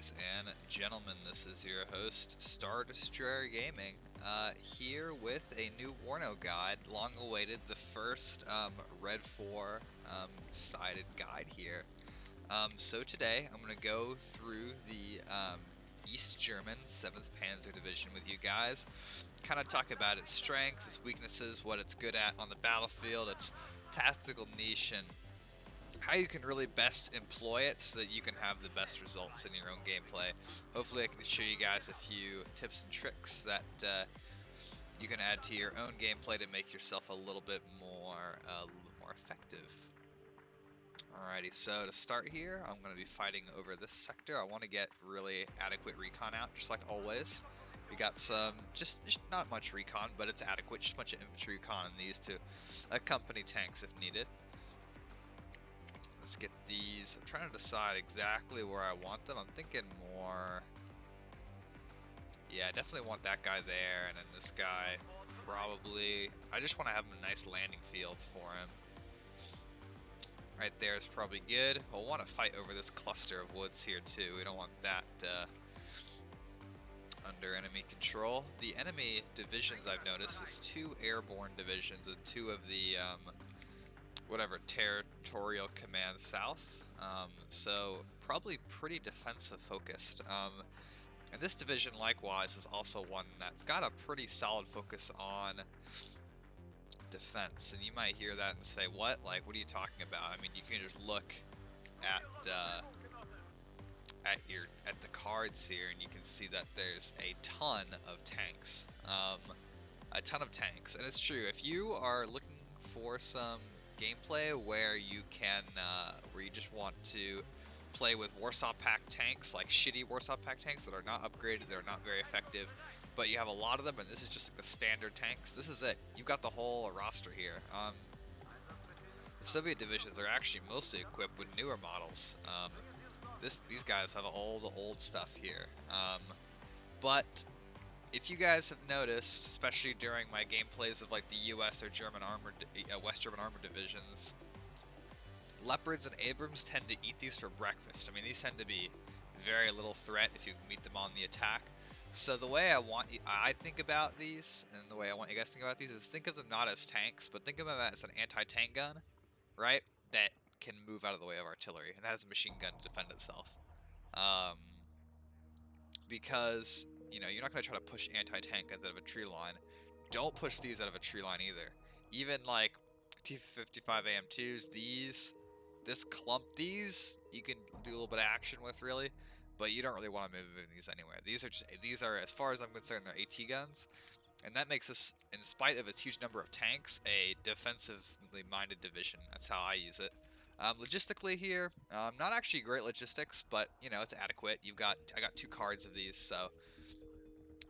Ladies and gentlemen, this is your host, Star Destroyer Gaming, here with a new Warno guide, long awaited, the first Red 4 sided guide here. So today I'm going to go through the East German 7th Panzer Division with you guys, kind of talk about its strengths, its weaknesses, what it's good at on the battlefield, its tactical niche, and how you can really best employ it so that you can have the best results in your own gameplay. Hopefully I can show you guys a few tips and tricks that you can add to your own gameplay to make yourself a little bit more effective. Alrighty, so to start here, I'm going to be fighting over this sector. I want to get really adequate recon out, just like always. We got some, just not much recon, but it's adequate, just a bunch of infantry recon in these to accompany tanks if needed. Let's get these. I'm trying to decide exactly where I want them. I'm thinking more... Yeah, I definitely want that guy there, and then this guy probably... I just want to have a nice landing field for him. Right there is probably good. We'll want to fight over this cluster of woods here too. We don't want that under enemy control. The enemy divisions I've noticed is 2 airborne divisions and 2 of the... whatever, territorial command south, so probably pretty defensive focused. And this division likewise is also one that's got a pretty solid focus on defense, and you might hear that and say, what, like, what are you talking about? I mean, you can just look at the cards here and you can see that there's a ton of tanks, and it's true. If you are looking for some gameplay where you can, where you just want to play with Warsaw Pact tanks, like shitty Warsaw Pact tanks that are not upgraded, that are not very effective, but you have a lot of them, and this is just like the standard tanks. This is it. You've got the whole roster here. The Soviet divisions are actually mostly equipped with newer models. These guys have old stuff here. But if you guys have noticed, especially during my gameplays of like the U.S. or German armored, West German armored divisions, Leopards and Abrams tend to eat these for breakfast. I mean, these tend to be very little threat if you meet them on the attack. So the way I think about these, and the way I want you guys to think about these, is think of them not as tanks, but think of them as an anti-tank gun, right? That can move out of the way of artillery, and has a machine gun to defend itself. Because, you know, you're not going to try to push anti-tank guns out of a tree line. Don't push these out of a tree line either. Even like T-55 AM2s, this clump, these you can do a little bit of action with, really, but you don't really want to move these anywhere. These are, as far as I'm concerned, they're AT guns, and that makes us, in spite of its huge number of tanks, a defensively minded division. That's how I use it. Logistically here, not actually great logistics, but you know, it's adequate. I got 2 cards of these, so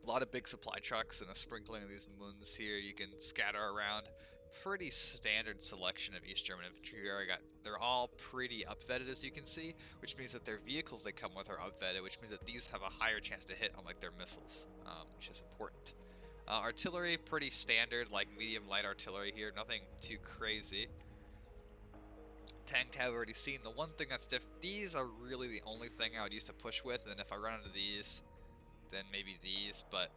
a lot of big supply trucks and a sprinkling of these moons here you can scatter around. Pretty standard selection of East German infantry here. They're all pretty upvetted, as you can see, which means that their vehicles they come with are upvetted, which means that these have a higher chance to hit on like their missiles, which is important. Artillery, pretty standard, like medium light artillery here, nothing too crazy. Tank I've already seen. The one thing that's different, these are really the only thing I would use to push with, and if I run into these, then maybe these, but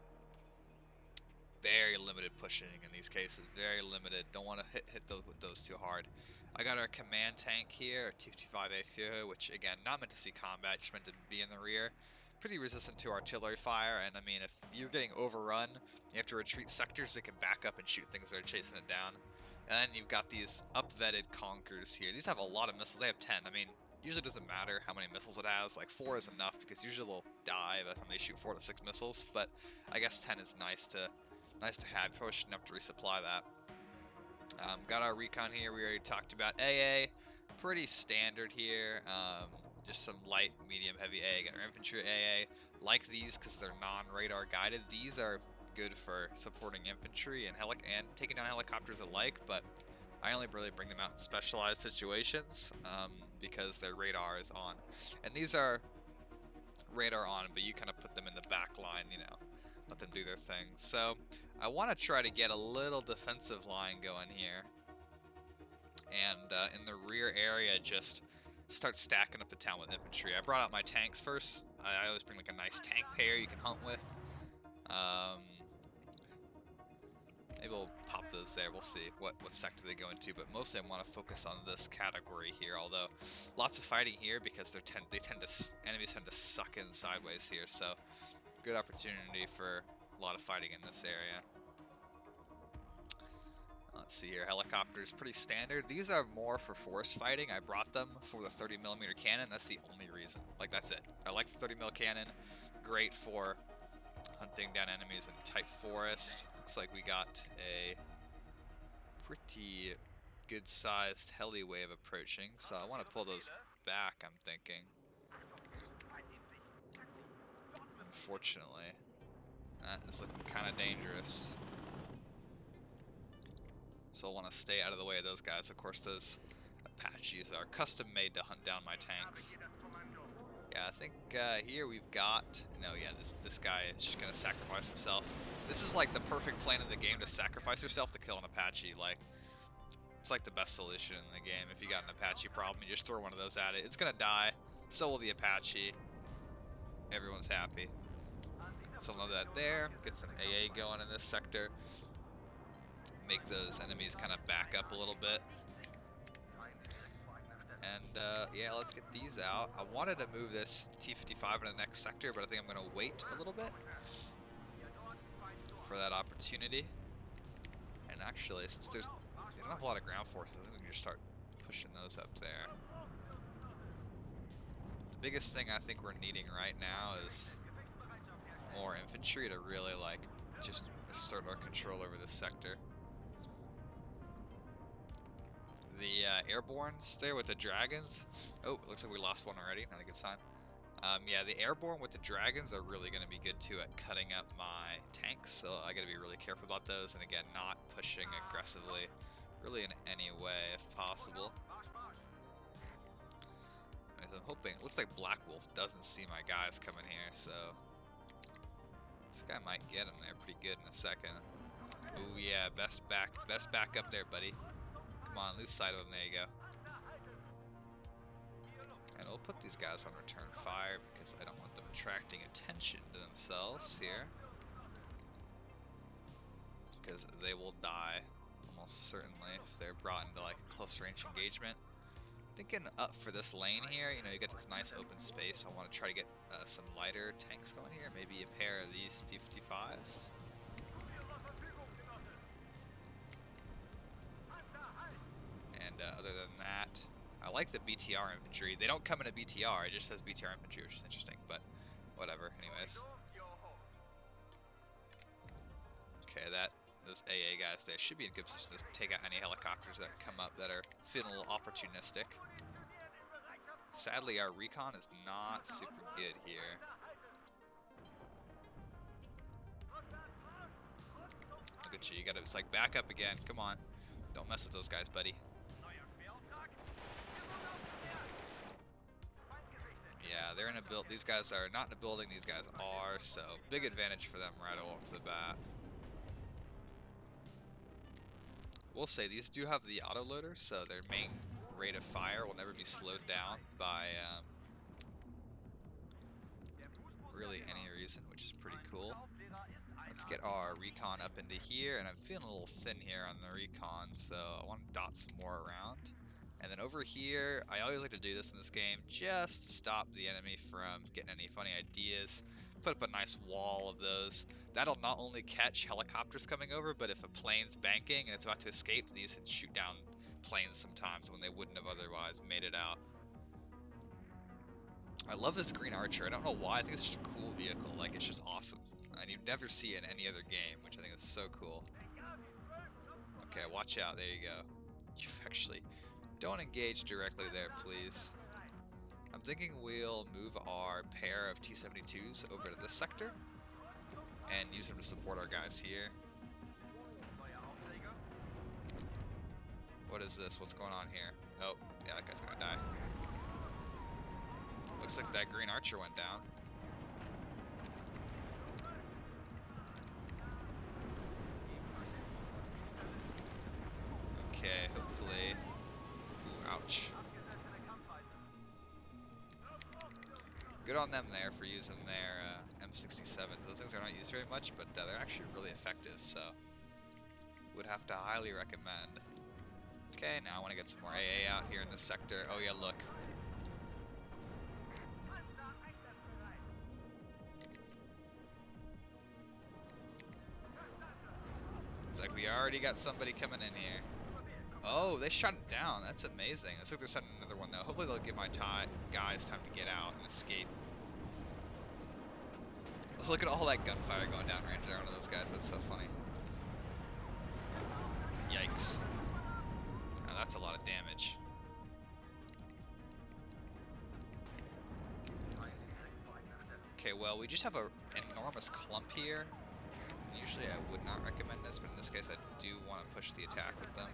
very limited pushing in these cases, very limited. Don't want to hit those too hard. I got our command tank here, T-55A Führer, which again, not meant to see combat, just meant to be in the rear. Pretty resistant to artillery fire, and I mean, if you're getting overrun, you have to retreat sectors that can back up and shoot things that are chasing it down. And then you've got these up-vetted Conkers here. These have a lot of missiles. They have 10. I mean, usually doesn't matter how many missiles it has. Like 4 is enough because usually they'll die by the time they shoot 4 to 6 missiles. But I guess 10 is nice to have. Probably shouldn't have to resupply that. Got our recon here. We already talked about AA. Pretty standard here. Just some light, medium, heavy AA. Got our infantry AA. Like these because they're non-radar guided. These are good for supporting infantry and taking down helicopters alike, but I only really bring them out in specialized situations because their radar is on. And these are radar on, but you kind of put them in the back line, you know, let them do their thing. So I want to try to get a little defensive line going here, and in the rear area just start stacking up the town with infantry. I brought out my tanks first. I always bring like a nice tank pair you can hunt with. Maybe we'll pop those there. We'll see what sector they go into, but mostly I want to focus on this category here. Although lots of fighting here because enemies tend to suck in sideways here. So good opportunity for a lot of fighting in this area. Let's see here. Helicopters, pretty standard. These are more for forest fighting. I brought them for the 30mm cannon. That's the only reason. Like, that's it. I like the 30mm cannon. Great for hunting down enemies in tight forest. Looks like we got a pretty good-sized heli wave approaching, so I want to pull those back, I'm thinking. Unfortunately, that is looking kind of dangerous. So I want to stay out of the way of those guys. Of course, those Apaches are custom made to hunt down my tanks. Yeah, I think here we've got, this guy is just going to sacrifice himself. This is like the perfect plan in the game, to sacrifice yourself to kill an Apache. Like, it's like the best solution in the game. If you got an Apache problem, you just throw one of those at it. It's going to die. So will the Apache. Everyone's happy. So love that there. Get some AA going in this sector. Make those enemies kind of back up a little bit. And yeah, let's get these out. I wanted to move this T-55 in the next sector, but I think I'm going to wait a little bit for that opportunity. And actually, since they don't have a lot of ground forces, I think we can just start pushing those up there. The biggest thing I think we're needing right now is more infantry to really, like, just assert our control over this sector. The airbornes there with the dragons. Oh, it looks like we lost one already. Not a good sign. Yeah, the airborne with the dragons are really going to be good too at cutting up my tanks. So I got to be really careful about those. And again, not pushing aggressively, really in any way if possible. As I'm hoping, it looks like Black Wolf doesn't see my guys coming here, so this guy might get him there pretty good in a second. Oh yeah, best back up there, buddy. Come on, lose sight of him. There you go. And we'll put these guys on return fire because I don't want them attracting attention to themselves here, because they will die almost certainly if they're brought into like a close range engagement. Thinking up for this lane here, you get this nice open space. I want to try to get some lighter tanks going here. Maybe a pair of these T-55s. And other than that, I like the BTR infantry. They don't come in a BTR, it just says BTR infantry, which is interesting, but whatever, anyways. Okay, those AA guys there should be in good position to take out any helicopters that come up that are feeling a little opportunistic. Sadly, our recon is not super good here. Look at you, you gotta just like back up again, come on. Don't mess with those guys, buddy. Yeah, they're in a build. These guys are not in a building, these guys are, so big advantage for them right off the bat. We'll say these do have the autoloader, so their main rate of fire will never be slowed down by really any reason, which is pretty cool. Let's get our recon up into here, and I'm feeling a little thin here on the recon, so I want to dot some more around. And then over here, I always like to do this in this game, just to stop the enemy from getting any funny ideas. Put up a nice wall of those. That'll not only catch helicopters coming over, but if a plane's banking and it's about to escape, these can shoot down planes sometimes when they wouldn't have otherwise made it out. I love this Green Archer. I don't know why. I think it's just a cool vehicle. Like, it's just awesome. And you never see it in any other game, which I think is so cool. Okay, watch out. There you go. You've actually... Don't engage directly there, please. I'm thinking we'll move our pair of T-72s over to this sector and use them to support our guys here. What is this? What's going on here? Oh, yeah, that guy's gonna die. Looks like that Green Archer went down. Okay, hopefully... Ouch. good on them there for using their M67. Those things are not used very much, but they're actually really effective, so would have to highly recommend. Okay, now I want to get some more AA out here in this sector. Oh yeah, look. It's like we already got somebody coming in here. Oh, they shot it down. That's amazing. Looks like they're sending another one, though. Hopefully they'll give my guys time to get out and escape. Look at all that gunfire going down range there on those guys. That's so funny. Yikes. Now that's a lot of damage. Okay, well, we just have an enormous clump here. Usually I would not recommend this, but in this case I do want to push the attack with them.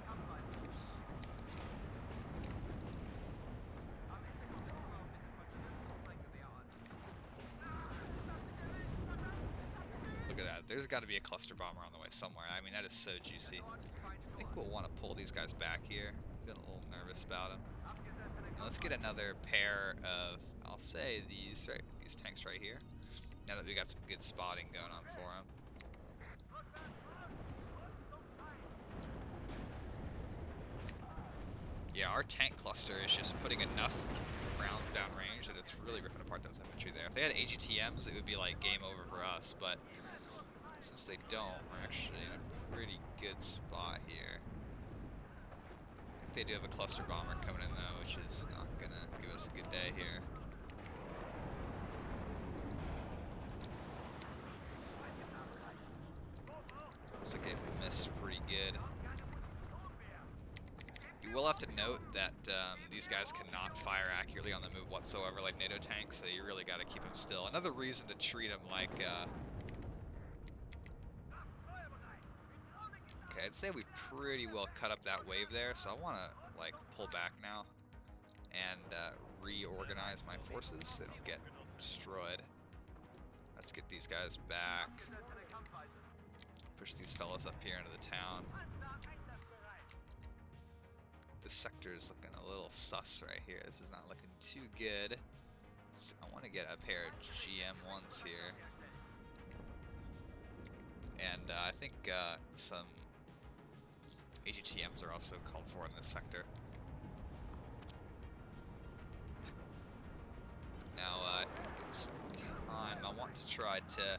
Look at that. There's got to be a cluster bomber on the way somewhere. I mean, that is so juicy. I think we'll want to pull these guys back here. Feeling a little nervous about them. Now let's get another pair of, I'll say these tanks right here. Now that we got some good spotting going on for them. Yeah, our tank cluster is just putting enough rounds downrange that it's really ripping apart those infantry there. If they had AGTMs, it would be like game over for us, but since they don't, we're actually in a pretty good spot here. I think they do have a cluster bomber coming in though, which is not gonna give us a good day here. Looks like it missed pretty good. You will have to note that these guys cannot fire accurately on the move whatsoever like NATO tanks, so you really got to keep them still. Another reason to treat them like... Okay, I'd say we pretty well cut up that wave there, so I want to like pull back now and reorganize my forces so they don't get destroyed. Let's get these guys back. Push these fellas up here into the town. This sector is looking a little sus right here. This is not looking too good. I want to get a pair of GM1s here. And I think some AGTMs are also called for in this sector. Now I think it's time. I want to try to,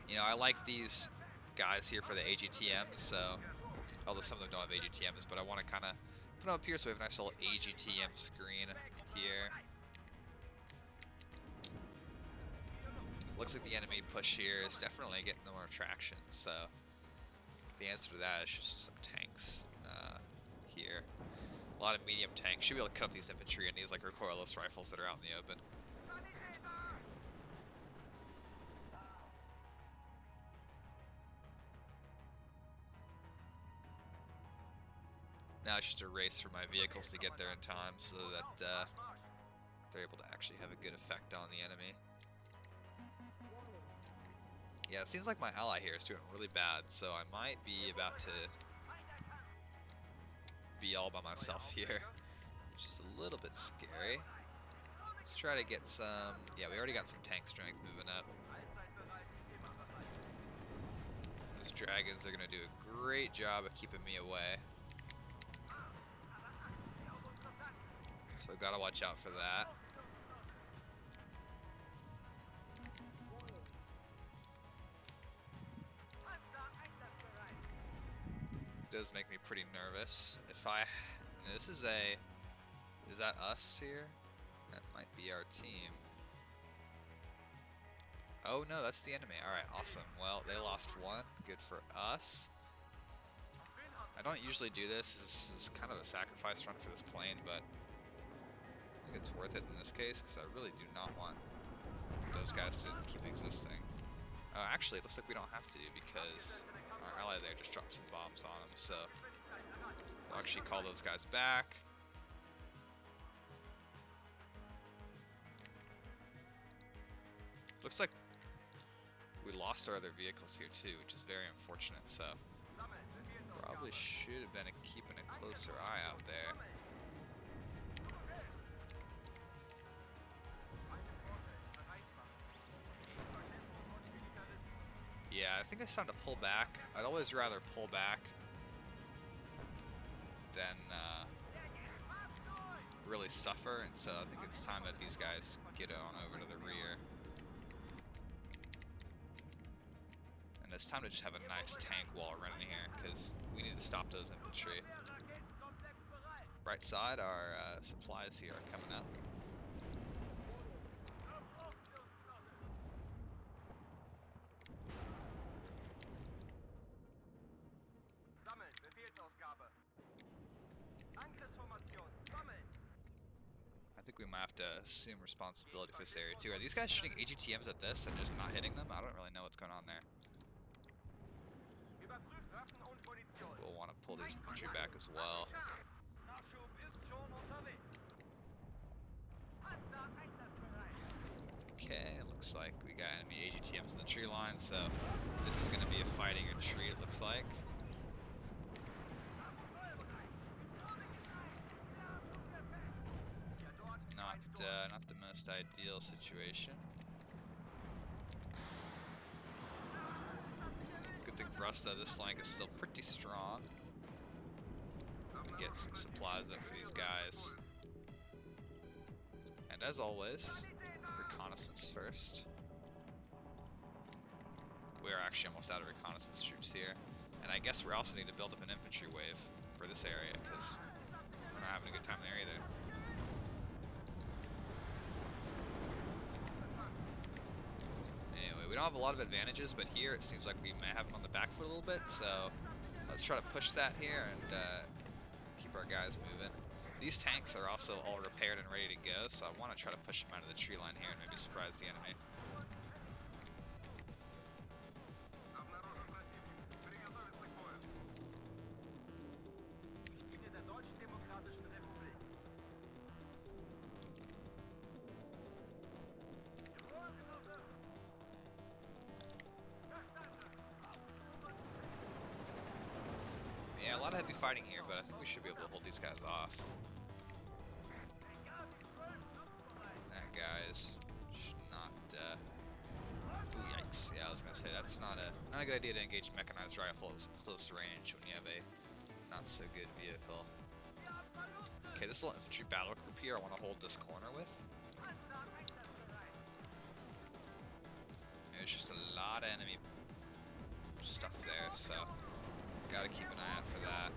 you know, I like these guys here for the AGTMs, so, although some of them don't have AGTMs, but I want to kind of put them up here so we have a nice little AGTM screen here. Looks like the enemy push here is definitely getting more traction, so the answer to that is just some tanks here. A lot of medium tanks. Should be able to cut up these infantry and these like recoilless rifles that are out in the open. Now it's just a race for my vehicles to get there in time so that they're able to actually have a good effect on the enemy. Yeah, it seems like my ally here is doing really bad, so I might be about to be all by myself here, which is a little bit scary. Let's try to get some... Yeah, we already got some tank strength moving up. Those dragons are going to do a great job of keeping me away. So gotta watch out for that. It does make me pretty nervous. If I... This is a... Is that us here? That might be our team. Oh no, that's the enemy. Alright, awesome. Well, they lost one. Good for us. I don't usually do this. This is kind of a sacrifice run for this plane, but I think it's worth it in this case because I really do not want those guys to keep existing. Actually, it looks like we don't have to because our ally there just dropped some bombs on them, so we'll actually call those guys back. Looks like we lost our other vehicles here too, which is very unfortunate, so probably should have been keeping a closer eye out there. I think it's time to pull back. I'd always rather pull back than really suffer, and so I think it's time that these guys get on over to the rear. And it's time to just have a nice tank wall running here, because we need to stop those infantry. Right side, our supplies here are coming up. I think we might have to assume responsibility for this area too. Are these guys shooting AGTMs at this and just not hitting them? I don't really know what's going on there. We'll want to pull these infantry back as well. Okay, it looks like we got enemy AGTMs in the tree line, so this is going to be a fighting retreat, it looks like. Not the most ideal situation. Good thing for us though, this flank is still pretty strong. Get some supplies up for these guys. And as always, reconnaissance first. We are actually almost out of reconnaissance troops here. And I guess we also need to build up an infantry wave for this area, because we're not having a good time there either. Anyway, we don't have a lot of advantages, but here it seems like we may have them on the back foot a little bit, so let's try to push that here and keep our guys moving. These tanks are also all repaired and ready to go, so I want to try to push them out of the tree line here and maybe surprise the enemy. Yeah, a lot of heavy fighting here, but I think we should be able to hold these guys off. That guy is not, ooh, yikes. Yeah, I was gonna say, that's not a good idea to engage mechanized rifles at close range when you have a not-so-good vehicle. Okay, this little infantry battle group here I want to hold this corner with. There's just a lot of enemy stuff there, so gotta keep an eye out for that.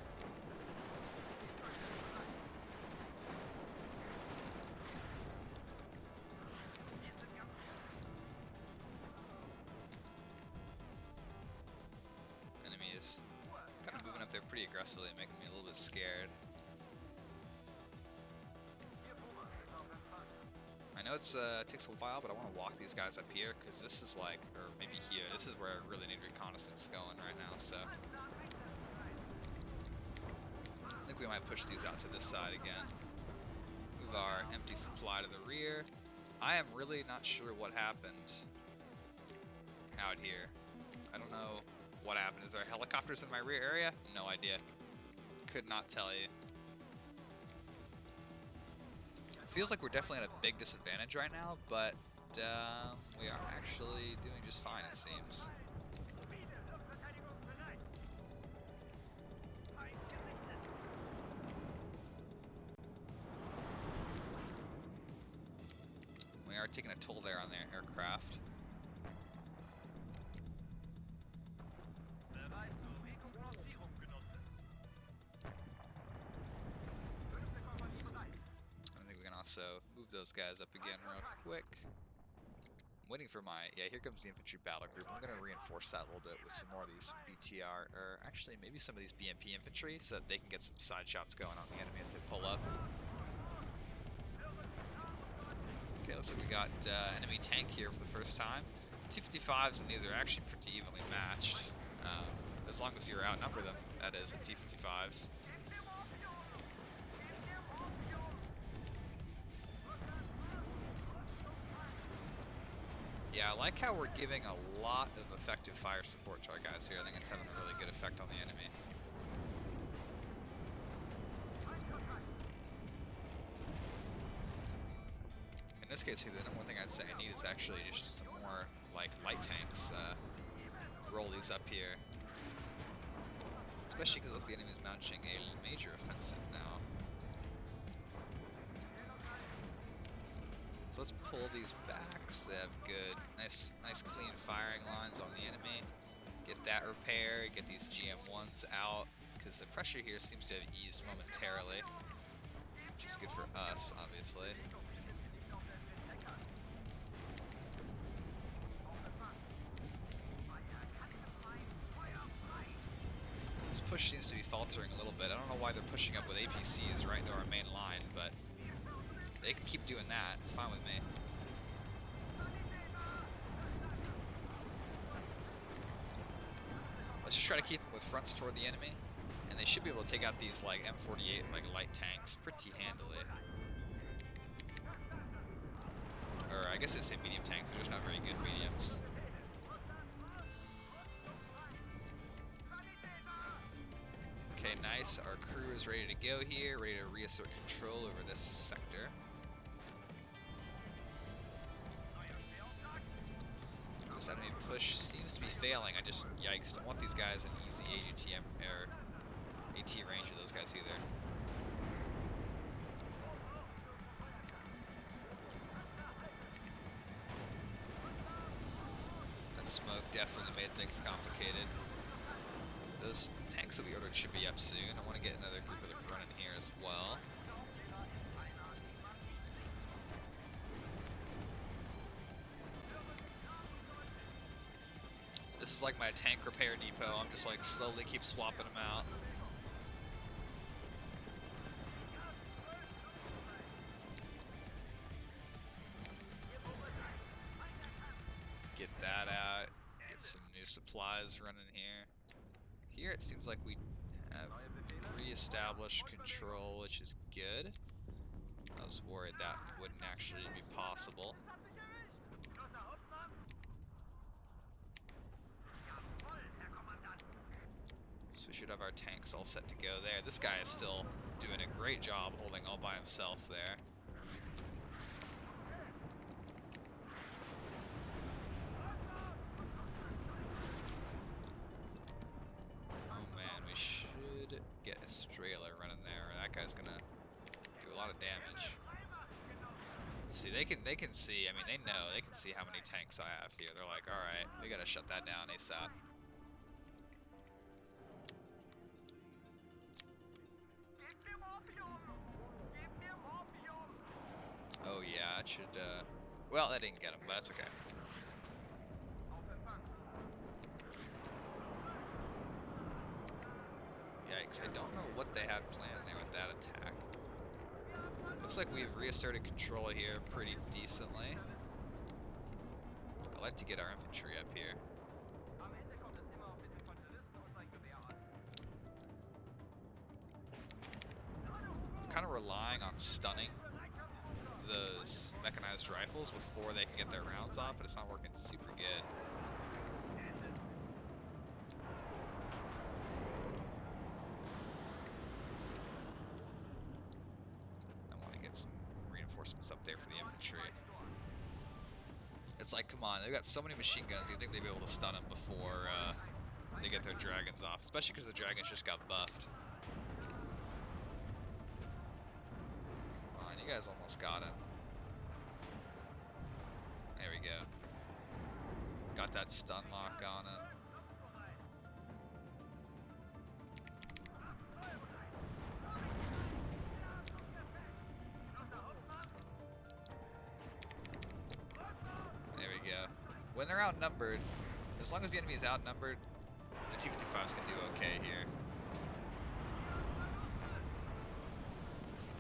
Enemy is kind of moving up there pretty aggressively, making me a little bit scared. I know it's takes a while, but I want to walk these guys up here, because this is like, or maybe here, this is where I really need reconnaissance going right now, so I think we might push these out to this side again. Move our empty supply to the rear. I am really not sure what happened out here. I don't know what happened. Is there helicopters in my rear area? No idea. Could not tell you. Feels like we're definitely at a big disadvantage right now, but we are actually doing just fine, it seems. We are taking a toll there on their aircraft. So move those guys up again real quick. I'm waiting for my, yeah, here comes the infantry battle group. I'm going to reinforce that a little bit with some more of these BTR, or actually maybe some of these BMP infantry, so that they can get some side shots going on the enemy as they pull up. Okay, looks like we got enemy tank here for the first time. T-55s and these are actually pretty evenly matched, as long as you outnumber them, that is, at T-55s. Yeah, I like how we're giving a lot of effective fire support to our guys here. I think it's having a really good effect on the enemy. In this case, the one thing I'd say I need is actually just some more, like, light tanks. rollies up here. Especially because it looks like the enemy's mounting a major offensive now. So let's pull these back so they have good, nice clean firing lines on the enemy. Get that repaired, get these GM1s out, because the pressure here seems to have eased momentarily, which is good for us, obviously. This push seems to be faltering a little bit. I don't know why they're pushing up with APCs right into our main line, but they can keep doing that. It's fine with me. Let's just try to keep them with fronts toward the enemy, and they should be able to take out these like M48 like light tanks pretty handily. Or I guess they say medium tanks, they're just not very good mediums. Okay, nice. Our crew is ready to go here, ready to reassert control over this sector. This enemy push seems to be failing. I just, yikes, don't want these guys in easy ATM or AT range of those guys either. That smoke definitely made things complicated. Those tanks that we ordered should be up soon. I want to get another group of them running here as well. This is like my tank repair depot. I'm just like slowly keep swapping them out. Get that out. Get some new supplies running here. Here it seems like we have re-established control, which is good. I was worried that wouldn't actually be possible. So we should have our tanks all set to go there. This guy is still doing a great job holding all by himself there. Get a Strela running there, or that guy's gonna do a lot of damage. See, they can see, I mean, they know, they can see how many tanks I have here. They're like, alright, we gotta shut that down ASAP. Oh yeah, it should, well, that didn't get him, but that's okay. Yikes, I don't know what they had planned there with that attack. Looks like we've reasserted control here pretty decently. I'd like to get our infantry up here. I'm kind of relying on stunning those mechanized rifles before they can get their rounds off, but it's not working super good. Up there for the infantry. It's like, come on, they've got so many machine guns, you'd think they'd be able to stun them before they get their dragons off, especially because the dragons just got buffed. Come on, you guys almost got him. There we go. Got that stun lock on him. When they're outnumbered, as long as the enemy is outnumbered, the T-55s can do okay here.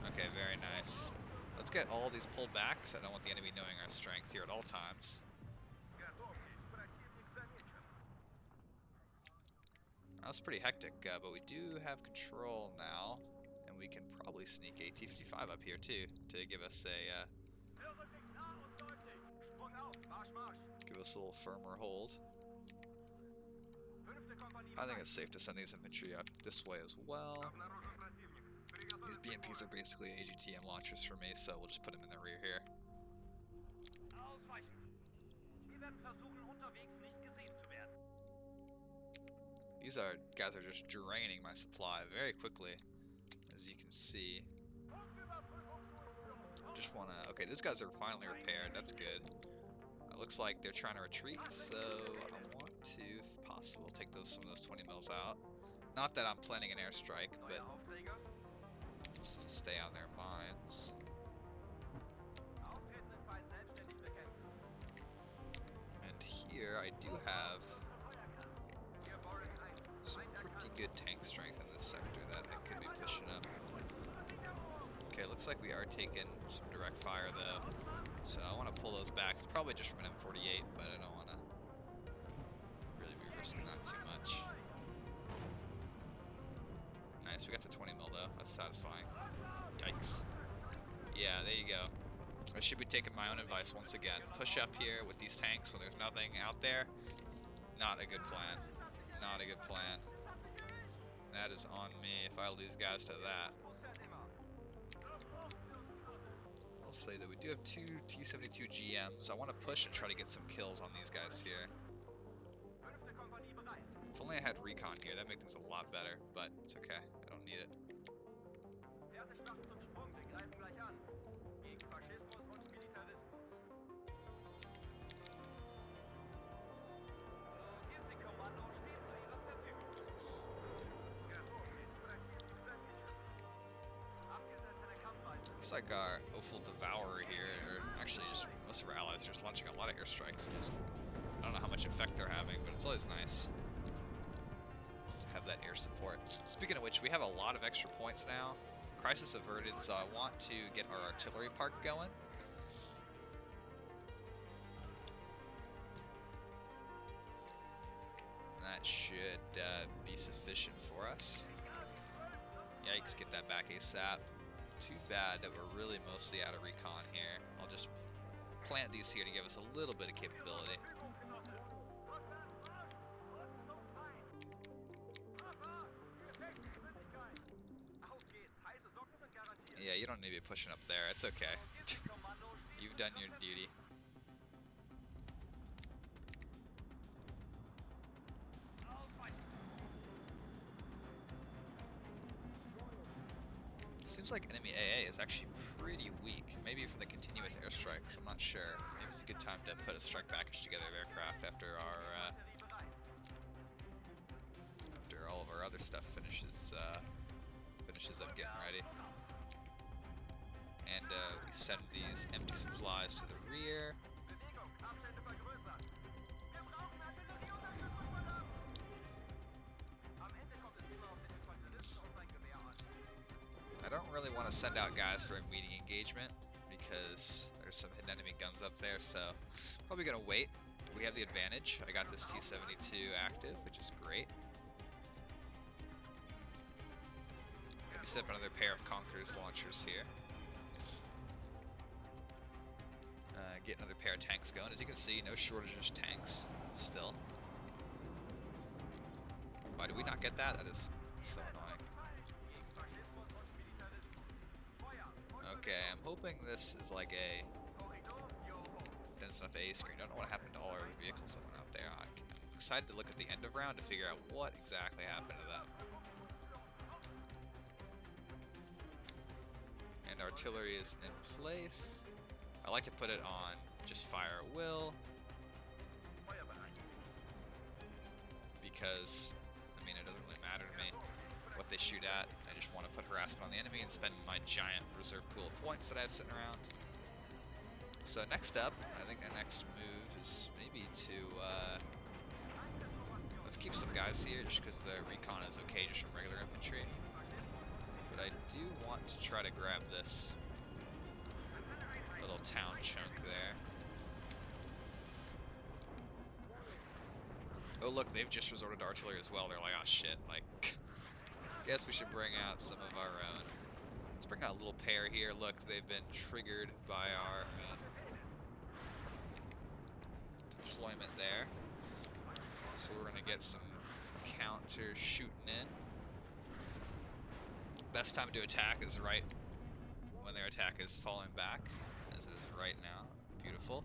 Okay, very nice. Let's get all these pulled back, because I don't want the enemy knowing our strength here at all times. That was pretty hectic, but we do have control now, and we can probably sneak a T-55 up here too, to give us a a little firmer hold. I think it's safe to send these infantry up this way as well. These BMPs are basically AGTM launchers for me, so we'll just put them in the rear here. These guys are just draining my supply very quickly, as you can see. Just wanna... Okay, these guys are finally repaired. That's good. It looks like they're trying to retreat, so I want to, if possible, take some of those 20 mils out. Not that I'm planning an airstrike, but just to stay on their minds. And here I do have some pretty good tank strength in this sector that I could be pushing up. Okay, looks like we are taking some direct fire though, so I want to pull those back. It's probably just from an M48, but I don't want to really be risking that too much. Nice, we got the 20 mil though. That's satisfying. Yikes. Yeah, there you go. I should be taking my own advice once again. Push up here with these tanks when there's nothing out there. Not a good plan. Not a good plan. That is on me if I lose guys to that. I'll say that we do have 2 T-72 GMs. I want to push and try to get some kills on these guys here. If only I had recon here, that'd make things a lot better, but it's okay. I don't need it. Looks like our Opal Devourer here, or actually just most of our allies are just launching a lot of airstrikes. I don't know how much effect they're having, but it's always nice to have that air support. Speaking of which, we have a lot of extra points now. Crisis averted, so I want to get our artillery park going. That should be sufficient for us. Yikes, get that back ASAP. Too bad that we're really mostly out of recon here. I'll just plant these here to give us a little bit of capability. Yeah, you don't need to be pushing up there. It's okay. You've done your duty. Seems like enemy AA is actually pretty weak. Maybe from the continuous airstrikes, I'm not sure. Maybe it's a good time to put a strike package together of aircraft after all of our other stuff finishes up getting ready. And we send these empty supplies to the rear. I don't really want to send out guys for a meeting engagement because there's some hidden enemy guns up there, so probably gonna wait. We have the advantage. I got this T-72 active, which is great. Maybe set up another pair of Conqueror's launchers here. Get another pair of tanks going. As you can see, no shortage of tanks still. Why did we not get that? That is so annoying. Okay, I'm hoping this is like a dense enough A screen. I don't know what happened to all our other vehicles that went out there. I'm excited to look at the end of round to figure out what exactly happened to them. And artillery is in place. I like to put it on just fire at will, because, I mean, it doesn't really matter to me what they shoot at. I just want to put harassment on the enemy and spend my giant reserve pool of points that I have sitting around. So next up, I think our next move is maybe to, let's keep some guys here just because the recon is okay just from regular infantry. But I do want to try to grab this little town chunk there. Oh look, they've just resorted to artillery as well. They're like, oh shit, like, guess we should bring out some of our own. Let's bring out a little pair here. Look, they've been triggered by our deployment there. So we're gonna get some counter shooting in. Best time to attack is right when their attack is falling back, as it is right now. Beautiful.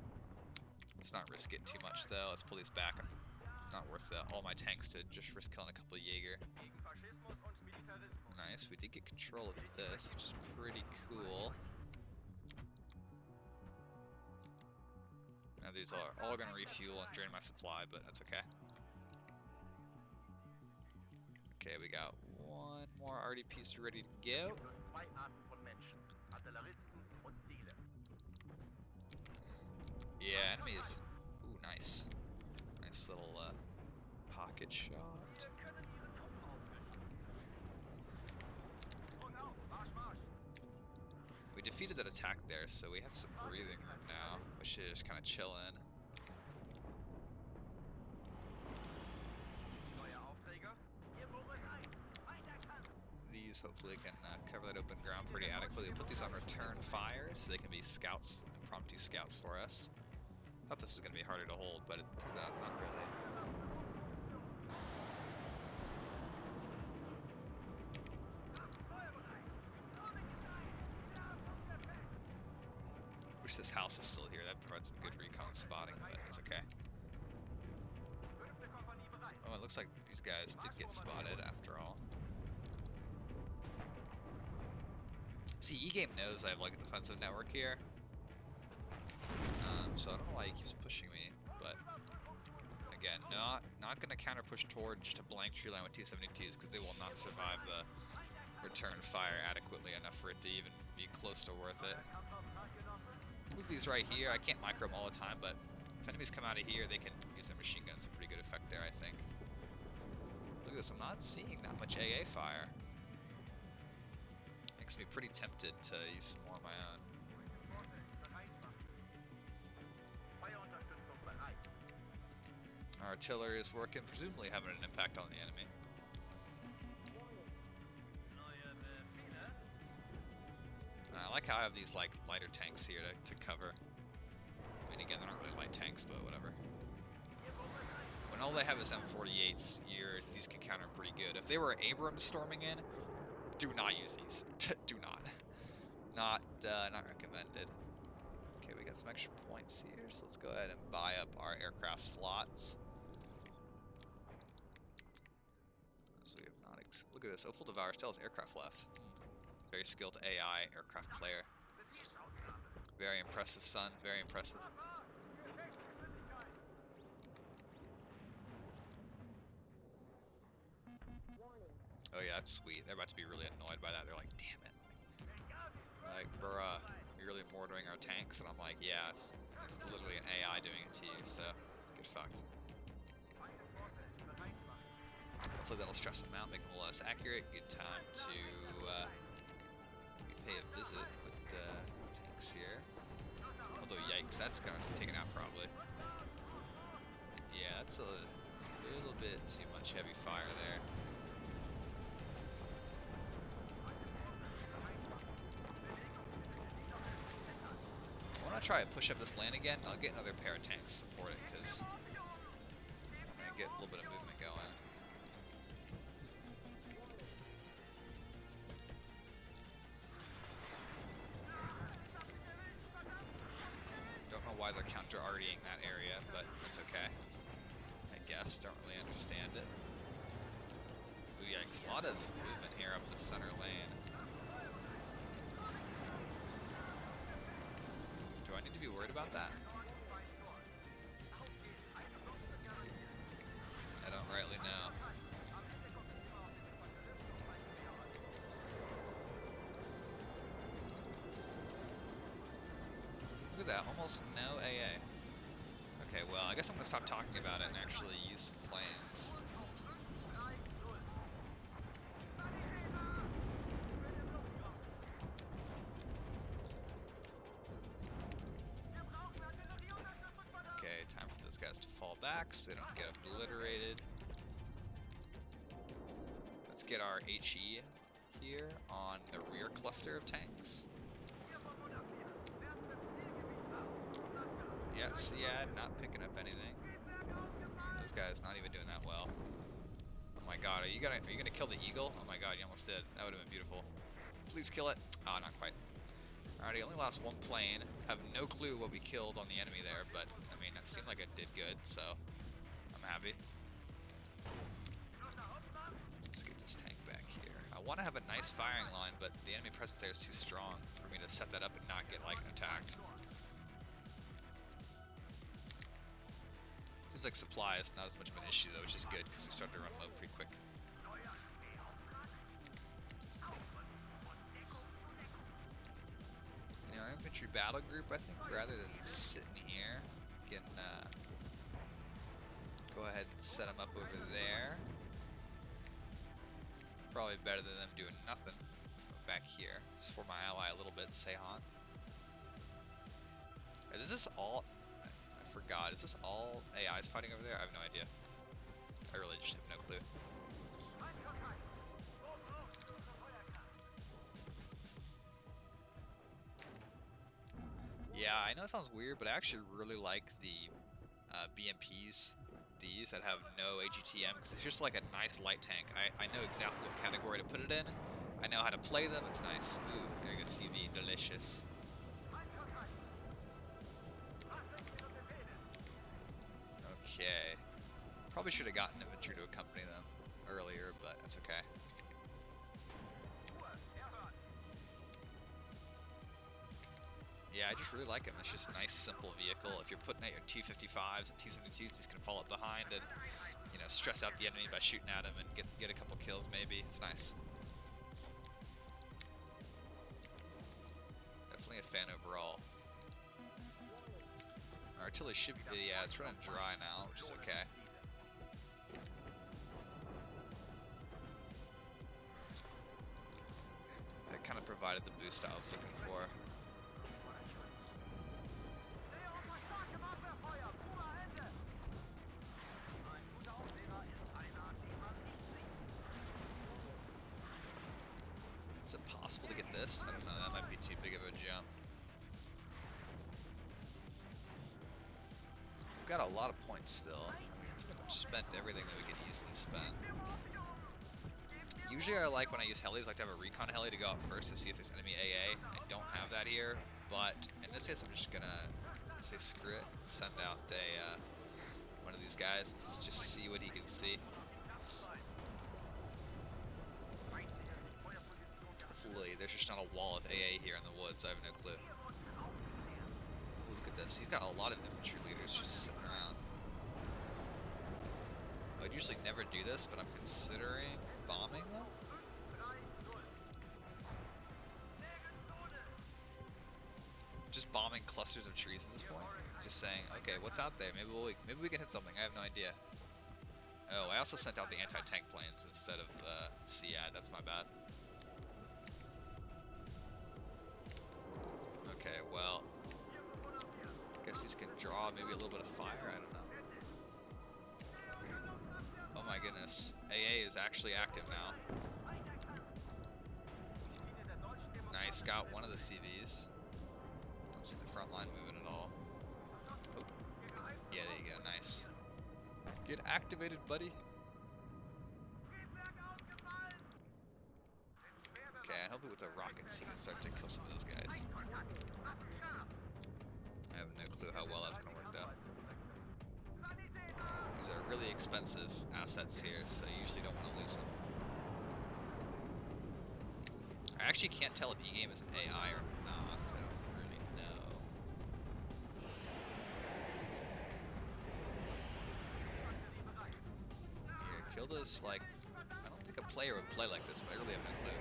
Let's not risk it too much though. Let's pull these back and not worth all my tanks to just risk killing a couple of Jaeger. Nice, we did get control of this, which is pretty cool. Now these are all going to refuel and drain my supply, but that's okay. Okay, we got one more RDPs ready to go. Yeah, enemies. Ooh, nice. Nice little pocket shot. We defeated that attack there, so we have some breathing room now, which is kind of chilling. These hopefully can cover that open ground pretty adequately. We'll put these on return fire so they can be scouts, impromptu scouts for us. Thought this was going to be harder to hold, but it turns out not really. Wish this house is still here. That provides some good recon spotting, but it's okay. Oh, it looks like these guys did get spotted after all. See, E-Game knows I have like a defensive network here. So I don't know why he keeps pushing me, but again, not going to counter push towards just a blank tree line with T-72s because they will not survive the return fire adequately enough for it to even be close to worth it. Move these right here. I can't micro them all the time, but if enemies come out of here, they can use their machine guns. A pretty good effect there, I think. Look at this. I'm not seeing that much AA fire. Makes me pretty tempted to use some more of my own. Our artillery is working, presumably having an impact on the enemy. I like how I have these like lighter tanks here to cover. I mean, again, they're not really light tanks, but whatever. When all they have is M48s, these can counter pretty good. If they were Abrams storming in, do not use these. Do not. Not recommended. Okay, we got some extra points here, so let's go ahead and buy up our aircraft slots. So we have not look at this. Opal Devour still has aircraft left. Very skilled AI aircraft player. Very impressive, son. Very impressive. Oh yeah, that's sweet. They're about to be really annoyed by that. They're like, damn it. Like, bruh, you're really mortaring our tanks? And I'm like, yeah, it's literally an AI doing it to you, so get fucked. Hopefully that'll stress them out, make them less accurate. Good time to pay a visit with the tanks here. Although, yikes, that's gonna be taken out probably. Yeah, that's a little bit too much heavy fire there. I want to try to push up this lane again. I'll get another pair of tanks to support it because I'm going to get a little bit of movement going. Don't know why they're counter-RDing that area, but it's okay. I guess. Don't really understand it. Ooh, yikes. A lot of movement here up the center lane. Do I need to be worried about that? I don't rightly know. Look at that, almost no AA. Okay, well, I guess I'm going to stop talking about it and actually use some plans. Okay, time for those guys to fall back so they don't get obliterated. Let's get our HE here on the rear cluster of tanks. Yes, yeah, not picking up anything. Those guys not even doing that well. Oh my god, are you gonna kill the eagle? Oh my god, you almost did. That would have been beautiful. Please kill it. Ah, not quite. Alrighty, only lost one plane. Have no clue what we killed on the enemy there, but I mean, it seemed like it did good, so I'm happy. Let's get this tank back here. I want to have a nice firing line, but the enemy presence there is too strong for me to set that up and not get, like, attacked. Seems like supply is not as much of an issue, though, which is good, because we started to run low pretty quick. You know, our infantry battle group, I think, rather than sitting here, can go ahead and set them up over there. Probably better than them doing nothing back here. Just for my ally a little bit, Seihan. Is this all... I forgot. Is this all AIs fighting over there? I have no idea. I really just have no clue. Yeah, I know it sounds weird, but I actually really like the BMPs, these that have no AGTM, because it's just like a nice light tank. I know exactly what category to put it in. I know how to play them. It's nice. Ooh, there you go, CV, delicious. Okay. Probably should have gotten infantry to accompany them earlier, but that's okay. Yeah, I just really like him. It's just a nice, simple vehicle. If you're putting out your T-55s and T-72s, he's gonna fall up behind and, you know, stress out the enemy by shooting at him and get a couple kills maybe. It's nice. Definitely a fan overall. Artillery should be, yeah, it's running dry now, which is okay. That kind of provided the boost I was looking for. Is it possible to get this? I don't know, that might be too big of a jump. We've got a lot of points still. We've pretty much spent everything that we could easily spend. Usually I like, when I use helis, I like to have a recon heli to go out first to see if there's enemy AA. I don't have that here, but in this case I'm just gonna say screw it, send out one of these guys and just see what he can see. Hopefully there's just not a wall of AA here in the woods, I have no clue. Ooh, look at this, he's got a lot of infantry leaders just sitting around. I'd usually never do this, but I'm considering bombing them. Just bombing clusters of trees at this point. Just saying, okay, what's out there? Maybe we can hit something. I have no idea. Oh, I also sent out the anti-tank planes instead of the SEAD. That's my bad. Okay, well, I guess these can draw maybe a little bit of fire. I don't know. Oh my goodness. AA is actually active now. Nice, got one of the CVs. Don't see the front line moving at all. Oh. Yeah, there you go, nice. Get activated, buddy. Okay, and hopefully with the rockets he can start to kill some of those guys. I have no clue how well that's gonna work though. These are really expensive assets here, so you usually don't want to lose them. I actually can't tell if E-Game is an AI or not. I don't really know. Here, kill this, like... I don't think a player would play like this, but I really have no clue.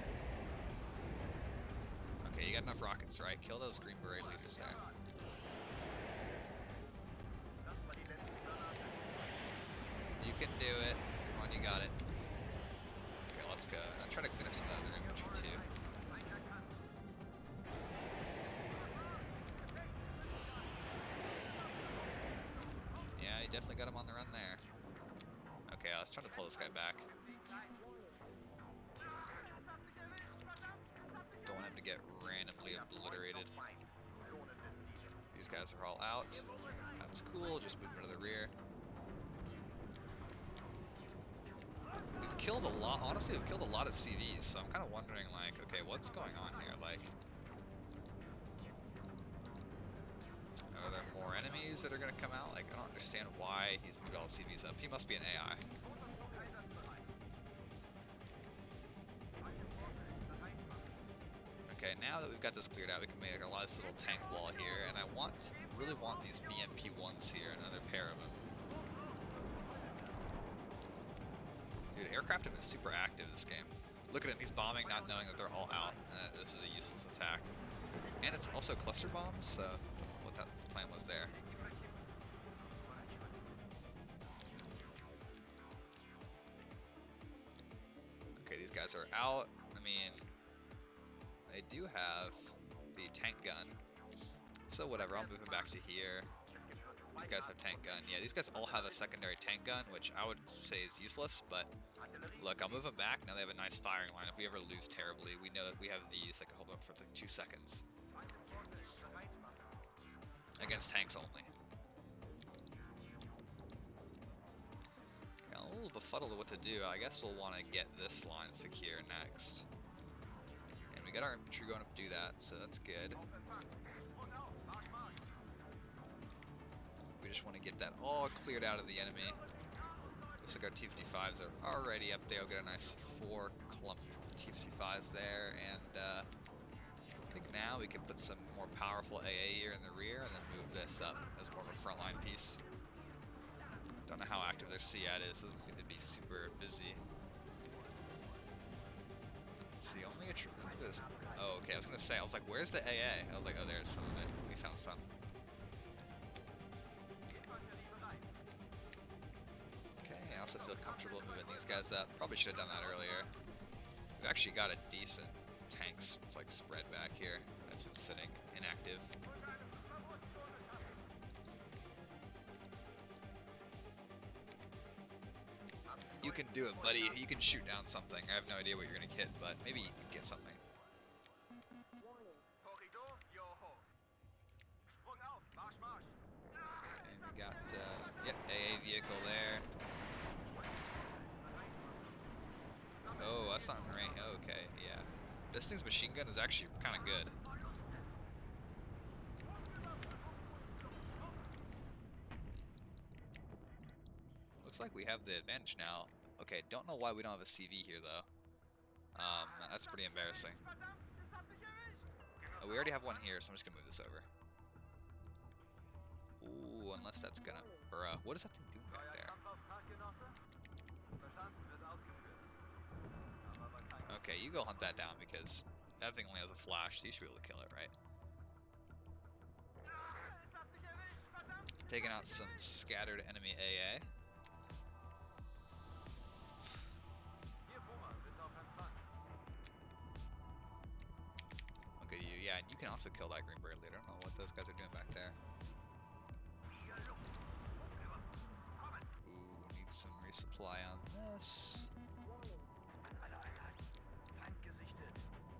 Okay, you got enough rockets, right? Kill those Green Beret leaders there. You can do it. Come on, you got it. Okay, let's go. I'm trying to clean up some of the other infantry too. Yeah, you definitely got him on the run there. Okay, let's try to pull this guy back. Don't want him to get randomly obliterated. These guys are all out. That's cool, just move him to the rear. We've killed a lot, honestly, we've killed a lot of CVs, so I'm kind of wondering, like, okay, what's going on here? Like, are there more enemies that are going to come out? Like, I don't understand why he's moved all the CVs up. He must be an AI. now that we've got this cleared out, we can make a nice little tank wall here, and I really want these BMP-1s here, another pair of them. Dude, aircraft have been super active this game. Look at him, he's bombing, not knowing that they're all out. This is a useless attack. And it's also cluster bombs, so what that plan was there. Okay, these guys are out. I mean, they do have the tank gun, so whatever, I'll move them back to here. These guys have tank gun. Yeah, these guys all have a secondary tank gun, which I would say is useless, but look, I'll move them back. Now they have a nice firing line. If we ever lose terribly, we know that we have these that can hold up for like 2 seconds. Against tanks only. Okay, I'm a little befuddled of what to do. I guess we'll want to get this line secure next. And we got our infantry going up to do that, so that's good. We just want to get that all cleared out of the enemy. Looks like our T-55s are already up there. We'll get a nice 4 clump of T-55s there, and I think now we can put some more powerful AA here in the rear and then move this up as more of a frontline piece. Don't know how active their SEAD is. Doesn't seem to be super busy. See, only a this. Oh, okay. I was gonna say. I was like, "Where's the AA?" I was like, "Oh, there's some of it. We found some." I also feel comfortable moving these guys up. Probably should have done that earlier. We've actually got a decent tanks like spread back here that's been sitting inactive. You can do it, buddy. You can shoot down something. I have no idea what you're gonna get, but maybe you can get something. And we got yep, AA vehicle there. Oh, that's not in range. Oh, okay, yeah. This thing's machine gun is actually kind of good. Looks like we have the advantage now. Okay, don't know why we don't have a CV here, though. That's pretty embarrassing. Oh, we already have one here, so I'm just gonna move this over. Ooh, unless that's gonna... Bruh, what is that thing doing back there? Okay, you go hunt that down because that thing only has a flash, so you should be able to kill it, right? Taking out some scattered enemy AA. Okay, yeah, and you can also kill that Green Bird leader. I don't know what those guys are doing back there. Ooh, need some resupply on this.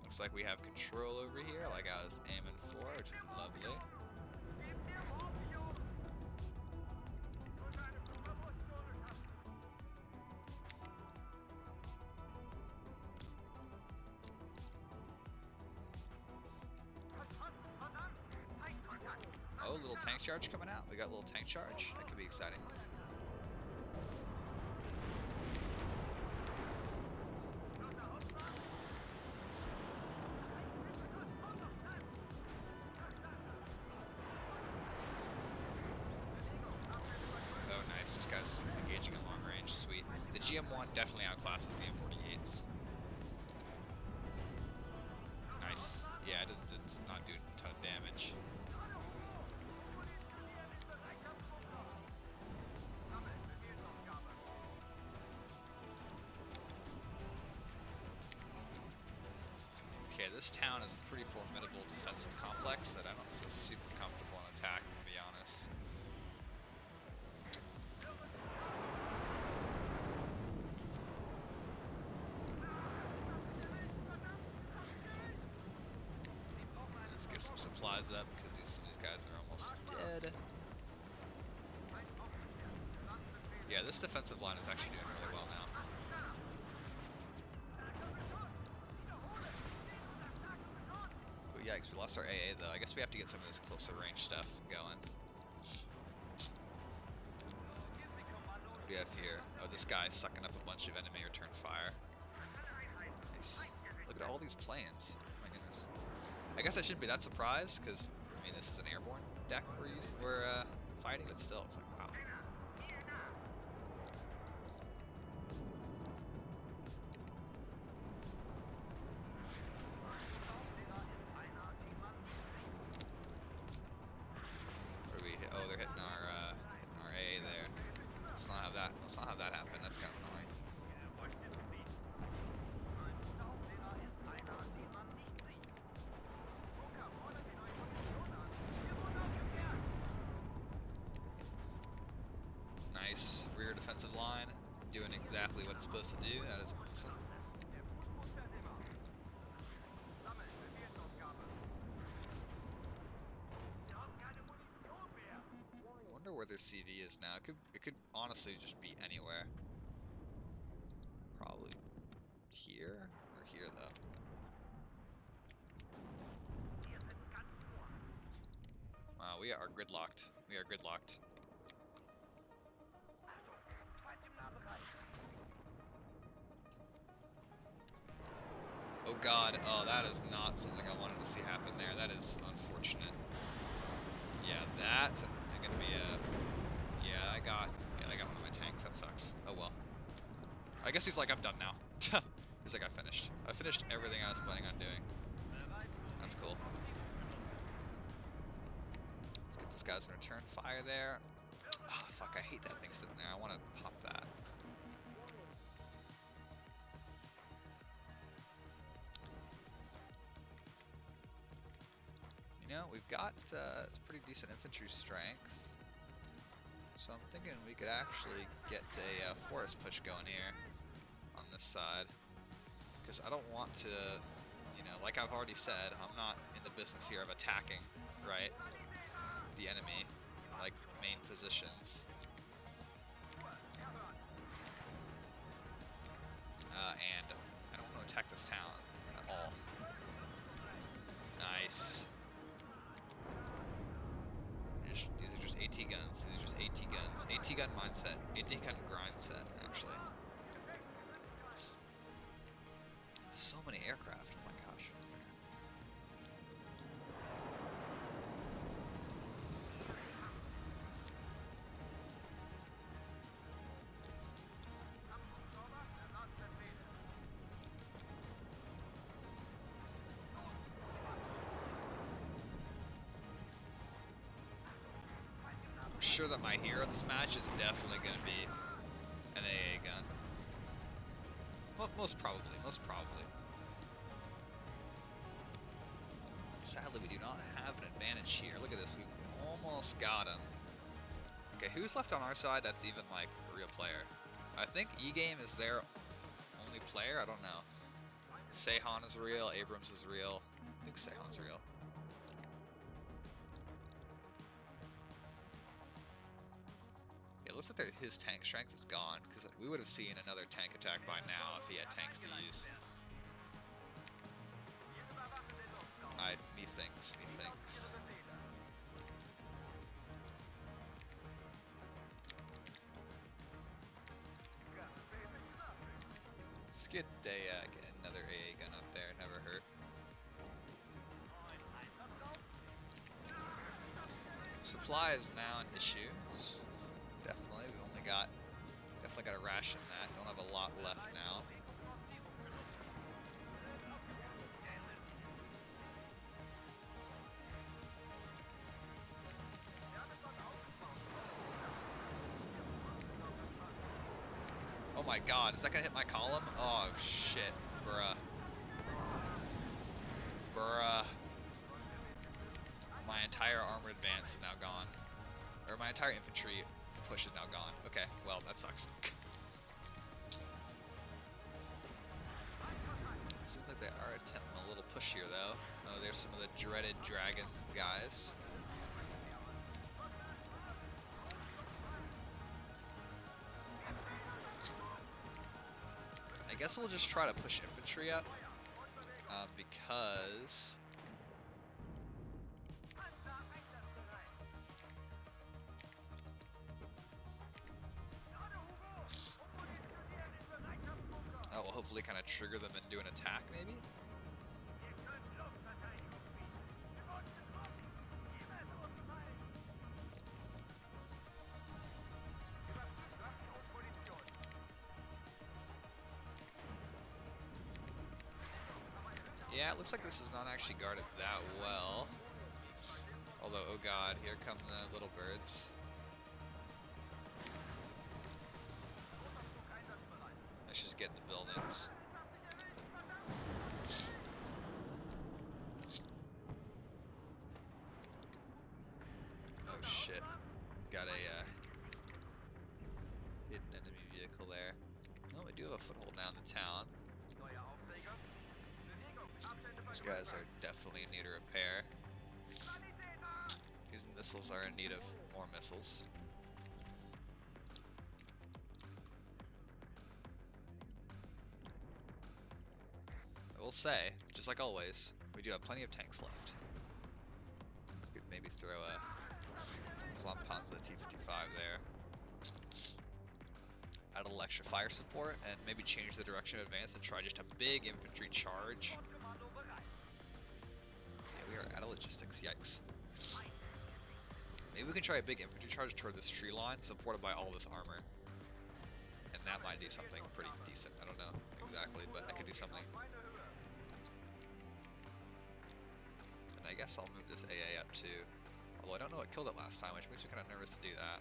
Looks like we have control over here, like I was aiming for, which is lovely. Oh, little tank charge coming out. We got a little tank charge. That could be exciting. This guy's engaging at long range, sweet. The GM1 definitely outclasses the M48s. Nice. Yeah, it does not do a ton of damage. Okay, this town is a pretty formidable defensive complex that I don't feel super comfortable in attacking, to be honest. Let's get some supplies up because some of these guys are almost dead. Yeah, this defensive line is actually doing really well now. Oh yikes, we lost our AA though. I guess we have to get some of this closer range stuff going. What do we have here? Oh, this guy's sucking up a bunch of enemy return fire. Nice. Look at all these planes. Oh my goodness. I guess I shouldn't be that surprised, because, I mean, this is an airborne deck we're fighting, but still, it's like, wow. Where do we hit? Oh, they're hitting our A there. Let's not have that happen. That's kind of annoying. Nice rear defensive line, doing exactly what it's supposed to do. That is awesome. I wonder where their CV is now. It could honestly just be anywhere. Probably here or here though. Wow, we are gridlocked. We are gridlocked. Oh god, oh that is not something I wanted to see happen there. That is unfortunate. Yeah, that's gonna be a... Yeah, I got one of my tanks. That sucks. Oh well. I guess he's like, I'm done now. He's like, I finished. I finished everything I was planning on doing. That's cool. Let's get this guy's return fire there. Oh, fuck, I hate that thing sitting there. I want to pop that. You know, we've got pretty decent infantry strength. So I'm thinking we could actually get a forest push going here on this side. Because I don't want to, you know, like I've already said, I'm not in the business here of attacking, right, the enemy, like main positions. And I don't want to attack this town at all. Nice. These are just AT guns. These are just AT guns. AT gun mindset. AT gun grind set, actually. So many aircraft. Oh my gosh. I'm sure that my hero this match is definitely going to be an AA gun. Well, most probably. Sadly, we do not have an advantage here. Look at this. We've almost got him. Okay, who's left on our side that's even, like, a real player? I think E-Game is their only player. I don't know. Seihan is real. Abrams is real. I think Seihan's real. Yeah, it looks like his tank strength is gone, because we would have seen another tank attack by now if he had tanks to use. Methinks. Just get another AA gun up there, never hurt. Supply is now an issue. Definitely, we only got to ration that. Don't have a lot left now. Oh my god, is that gonna hit my column? Oh shit, bruh. My entire armored advance is now gone. Or my entire infantry push is now gone. Okay, well, that sucks. Seems like they are attempting a little push here, though. Oh, there's some of the dreaded dragon guys. I guess we'll just try to push infantry up, because... Oh, we'll hopefully kind of trigger them into an attack, maybe? Yeah, it looks like this is not actually guarded that well. Although, oh god, here come the little birds. Let's just get in the buildings. Oh shit. Got a hidden enemy vehicle there. Well, we do have a foothold now in the town. These guys are definitely in need of repair. These missiles are in need of more missiles. I will say, just like always, we do have plenty of tanks left. We could maybe throw a PANZER T-55 there. Add a little extra fire support and maybe change the direction of advance and try just a big infantry charge. Yeah, we are out of logistics, yikes. Maybe we can try a big infantry charge toward this tree line supported by all this armor. And that might do something pretty decent. I don't know exactly, but that could do something. And I guess I'll move this AA up too. Although I don't know what killed it last time, which makes me kind of nervous to do that.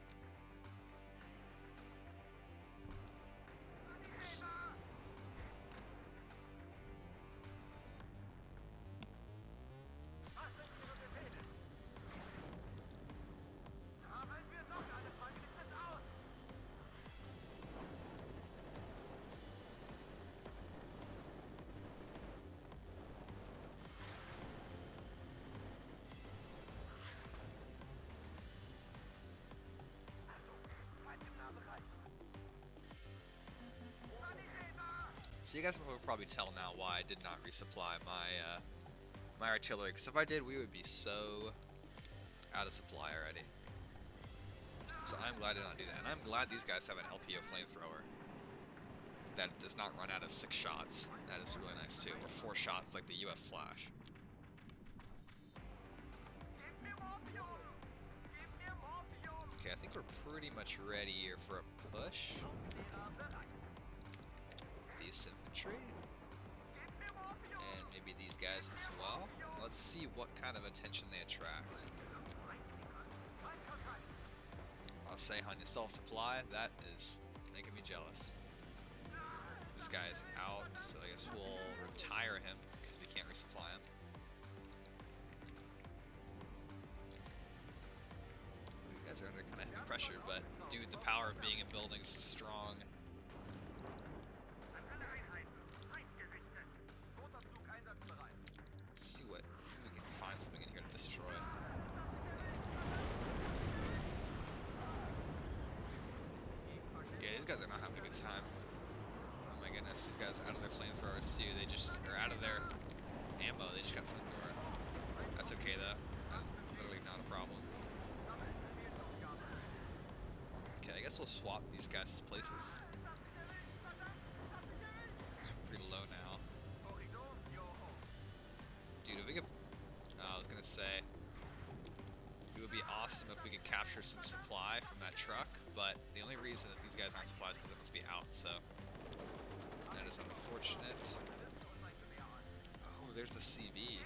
So you guys will probably tell now why I did not resupply my artillery, because if I did, we would be so out of supply already. So I'm glad I did not do that, and I'm glad these guys have an LPO flamethrower that does not run out of 6 shots. That is really nice too, or 4 shots like the US Flash. Okay, I think we're pretty much ready here for a push. These infantry, and maybe these guys as well. Let's see what kind of attention they attract. I'll say Hanya self-supply, that is making me jealous. This guy is out, so I guess we'll retire him because we can't resupply him. You guys are under kind of heavy pressure, but dude, the power of being in buildings is strong. Something in here to destroy. Yeah, these guys are not having a good time. Oh my goodness, these guys out of their flamethrowers too. They just are out of their ammo. They just got flamethrower. That's okay though. That's literally not a problem. Okay, I guess we'll swap these guys' places. It's pretty low now. Dude, if we could. I was gonna say, it would be awesome if we could capture some supply from that truck, but the only reason that these guys aren't supplied is because it must be out, so that is unfortunate. Oh, there's a CV.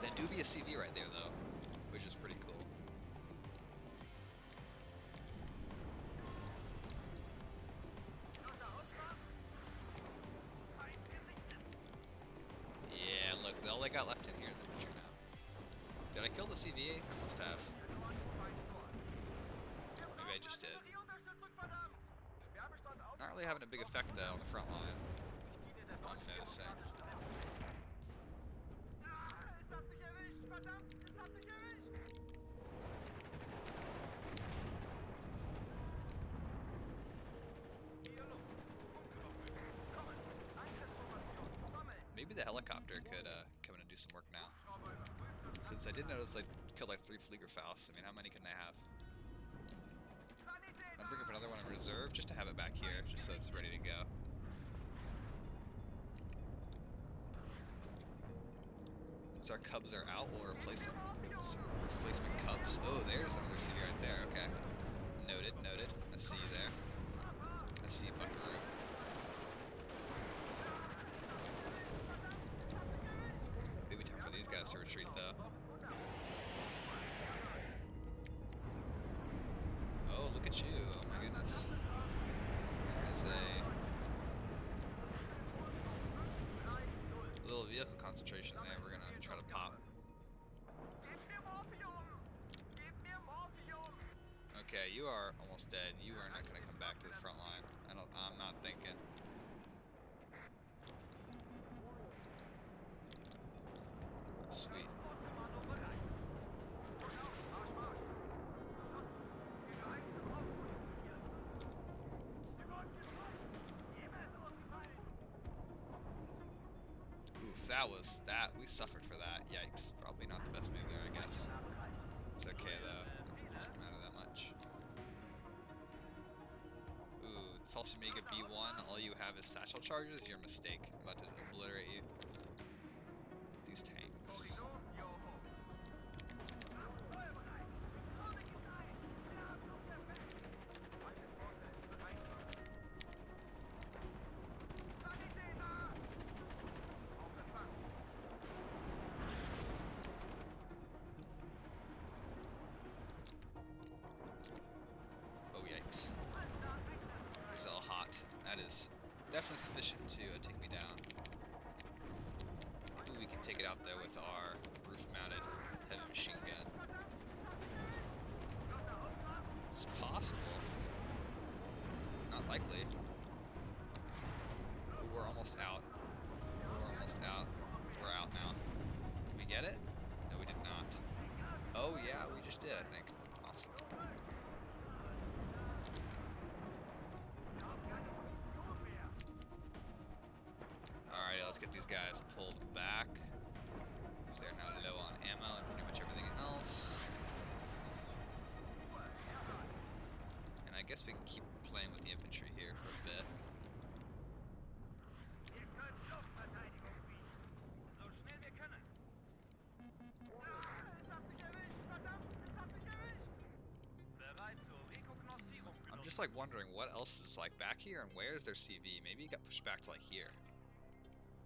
That do be a CV right there, though, which is pretty cool. All I got left in here is infantry now. Did I kill the CVA? I must have. Maybe I just did. Not really having a big effect though on the front line. I'm noticing. Maybe the helicopter could come in and do some work now. Since I did notice I killed like 3 Fliegerfausts, I mean, how many can they have? I'll bring up another one in reserve just to have it back here, just so it's ready to go. Since our Cubs are out, we'll replace them with some replacement Cubs. Oh, there's another CV right there, okay. Noted, noted. I see you there. I see you, Buckaroo. at you. Oh my goodness. There's a little vehicle concentration there. We're gonna try to pop. Okay, you are almost dead. You are not gonna come back to the front line. I'm not thinking. Sweet. Oof, we suffered for that. Yikes. Probably not the best move there, I guess. It's okay though. It doesn't matter that much. Ooh, False Omega B1, all you have is satchel charges? Your mistake. I'm about to obliterate you. These tanks. Oh yikes. It's all hot. That is definitely sufficient to take me down. Maybe we can take it out though with our roof-mounted heavy machine gun. It's possible. Not likely. Ooh, we're almost out. We're almost out. We're out now. Did we get it? No, we did not. Oh yeah, we just did, I think. Awesome. Alrighty, let's get these guys pulled back. Because they're now low on ammo and pretty much everything else. And I guess we can keep playing with the infantry here for a bit. I'm just like wondering what else is like back here and where is their CV? Maybe it got pushed back to like here.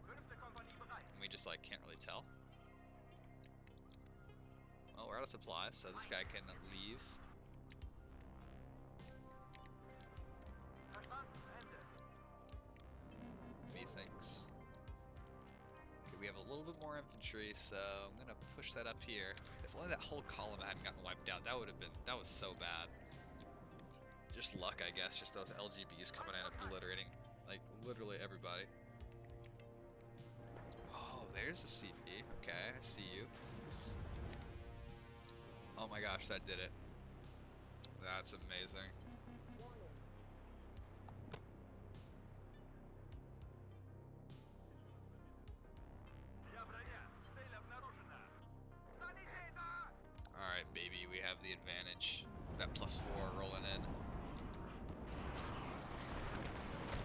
And we just like can't really tell. Well, we're out of supplies, so this guy can leave. Methinks. Okay, we have a little bit more infantry, so I'm gonna push that up here. If only that whole column hadn't gotten wiped out, that was so bad. Just luck, I guess, just those LGBs coming in obliterating, like, literally everybody. Oh, there's the CV. Okay, I see you. Oh my gosh, that did it. That's amazing. Alright, baby, we have the advantage. That +4 rolling in.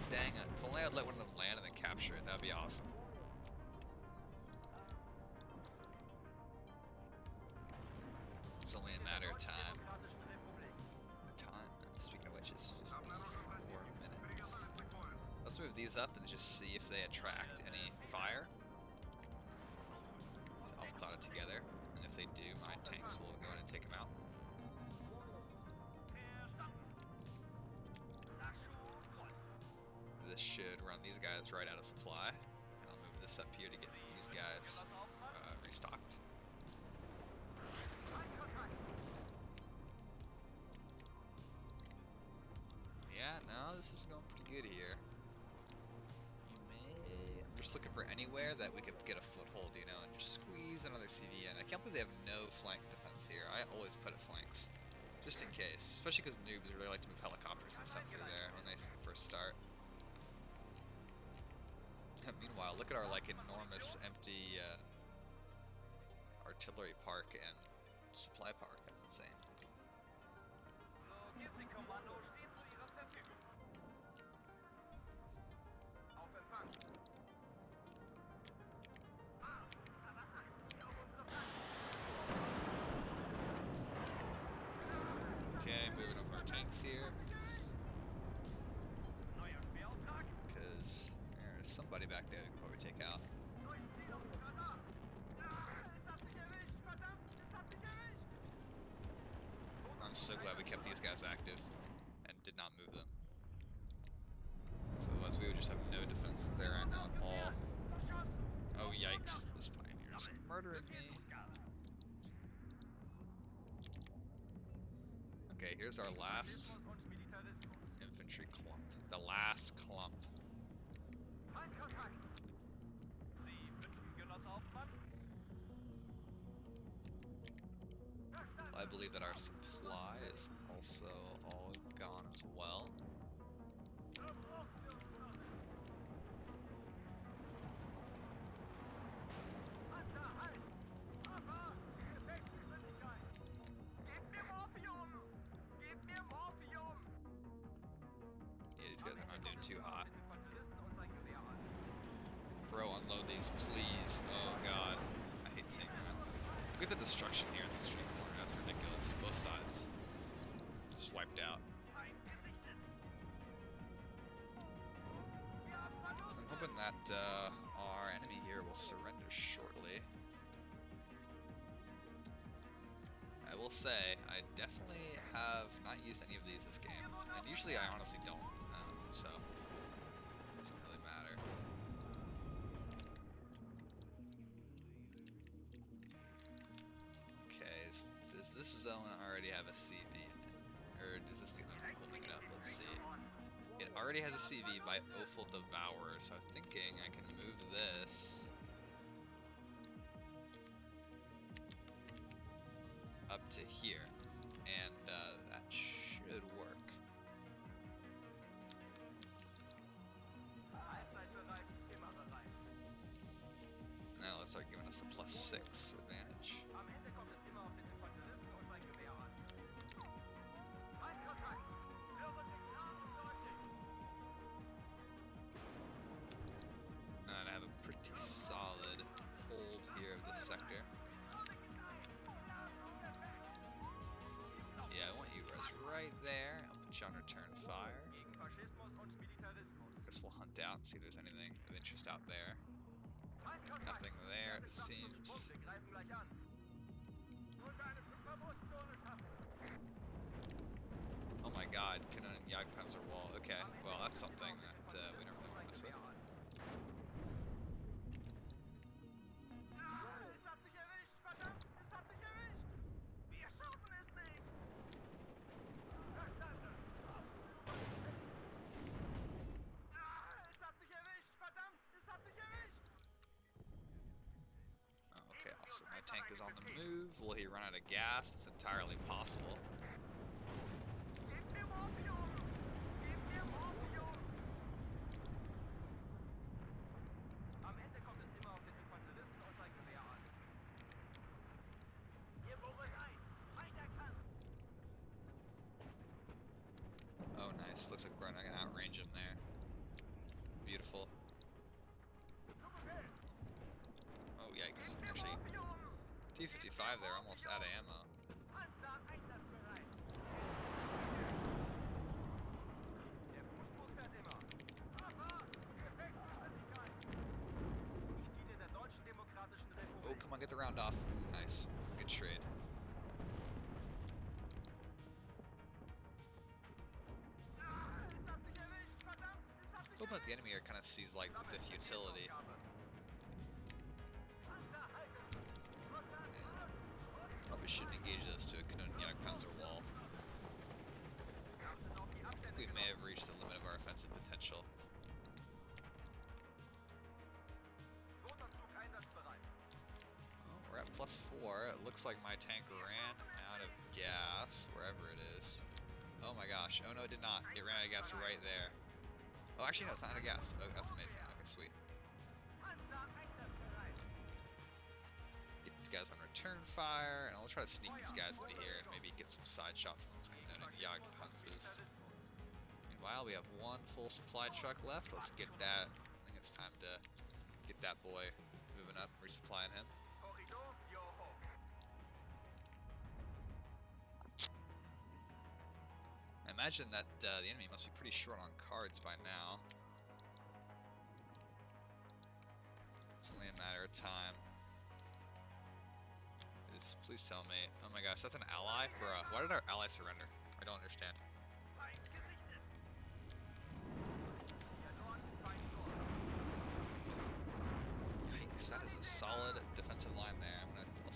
Dang it. If only I'd let one of them land and then capture it, that'd be awesome. It's only a matter of time. Speaking of which, is 54 minutes. Let's move these up and just see if they attract any fire. So I'll cloud it together, and if they do, my tanks will go in and take them out. This should run these guys right out of supply. And I'll move this up here to get these guys restocked. Yeah, no, this is going pretty good here. I'm just looking for anywhere that we could get a foothold, you know, and just squeeze another CV in. I can't believe they have no flank defense here. I always put it flanks, just in case. Especially because noobs really like to move helicopters and stuff through there when they first start. Meanwhile, look at our like enormous empty artillery park and supply park. That's insane. Okay, moving over our tanks here. Because there's somebody back there we can probably take out. I'm so glad we kept these guys active. just have no defenses there right now at all. Oh yikes, this pioneer is murdering me. Okay, here's our last infantry clump. The last clump. I believe that our supply is also all gone as well. Yeah, these guys are not doing too hot. Bro, unload these, please. Oh god. I hate seeing that. Look at the destruction here at the street corner. That's ridiculous. Both sides. Just wiped out. I'm hoping that our enemy here will surrender shortly. I will say, I definitely have not used any of these this game. And usually I honestly don't. So, it doesn't really matter. Okay, does this zone already have a CV in it? Or is this the only thing holding it up? Let's see. It already has a CV by Offal Devourer, so I'm thinking I can move this up to here, and that should work. Now let's start giving us a +6 advantage. And I have a pretty solid hold here of this sector. Yeah, I want you guys right there. I'll put you on return fire. I guess we'll hunt out and see if there's anything of interest out there. Nothing there, it seems. Oh my god, Cannon and Jagdpanzer wall. Okay, well that's something that we don't really want to mess with. Okay, also my tank is on the move. Will he run out of gas? It's entirely possible. Oh nice, looks like we're not gonna outrange him there. Beautiful. Oh yikes, actually, T-55 there, almost out of ammo. Oh, come on, get the round off. Ooh, nice. Good trade. Hoping that the enemy here kind of sees like the futility. Probably shouldn't engage us to a Cannon Jagdpanzer wall. I think we may have reached the limit of our offensive potential. Oh, we're at +4. It looks like my tank ran out of gas, wherever it is. Oh my gosh. Oh no, it did not. It ran out of gas right there. Oh, actually, no, it's not out of gas. Oh, that's amazing. Okay, sweet. Get these guys on return fire, and I'll try to sneak these guys into here and maybe get some side shots on those Cannon Jagdpanzers. Meanwhile, we have one full supply truck left. Let's get that. I think it's time to get that boy moving up, resupplying him. I imagine that the enemy must be pretty short on cards by now. It's only a matter of time. Please tell me. Oh my gosh, that's an ally? Bruh, why did our ally surrender? I don't understand.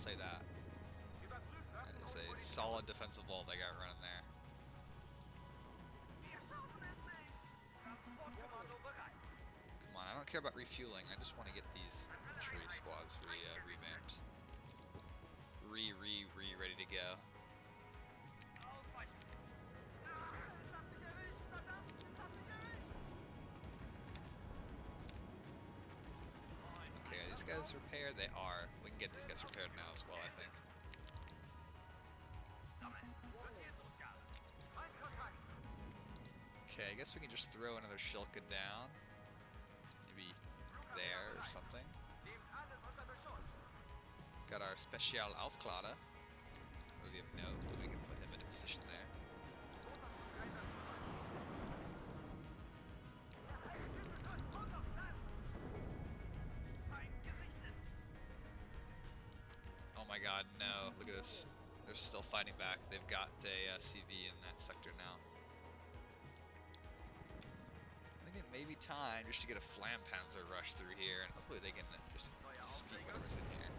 say that. That is a solid defensive wall they got running there. Come on, I don't care about refueling. I just want to get these infantry squads revamped. Ready to go. Okay, are these guys repaired? They are. We can get these guys repaired now as well, I think. Okay, I guess we can just throw another Shilka down. Maybe there or something. Got our Special Aufkläder. We have no, we can put him in a position there. Oh my god, no. Look at this. They're still fighting back. They've got a CV in that sector now. I think it may be time just to get a Flam Panzer rush through here, and hopefully they can just defeat whatever's in here.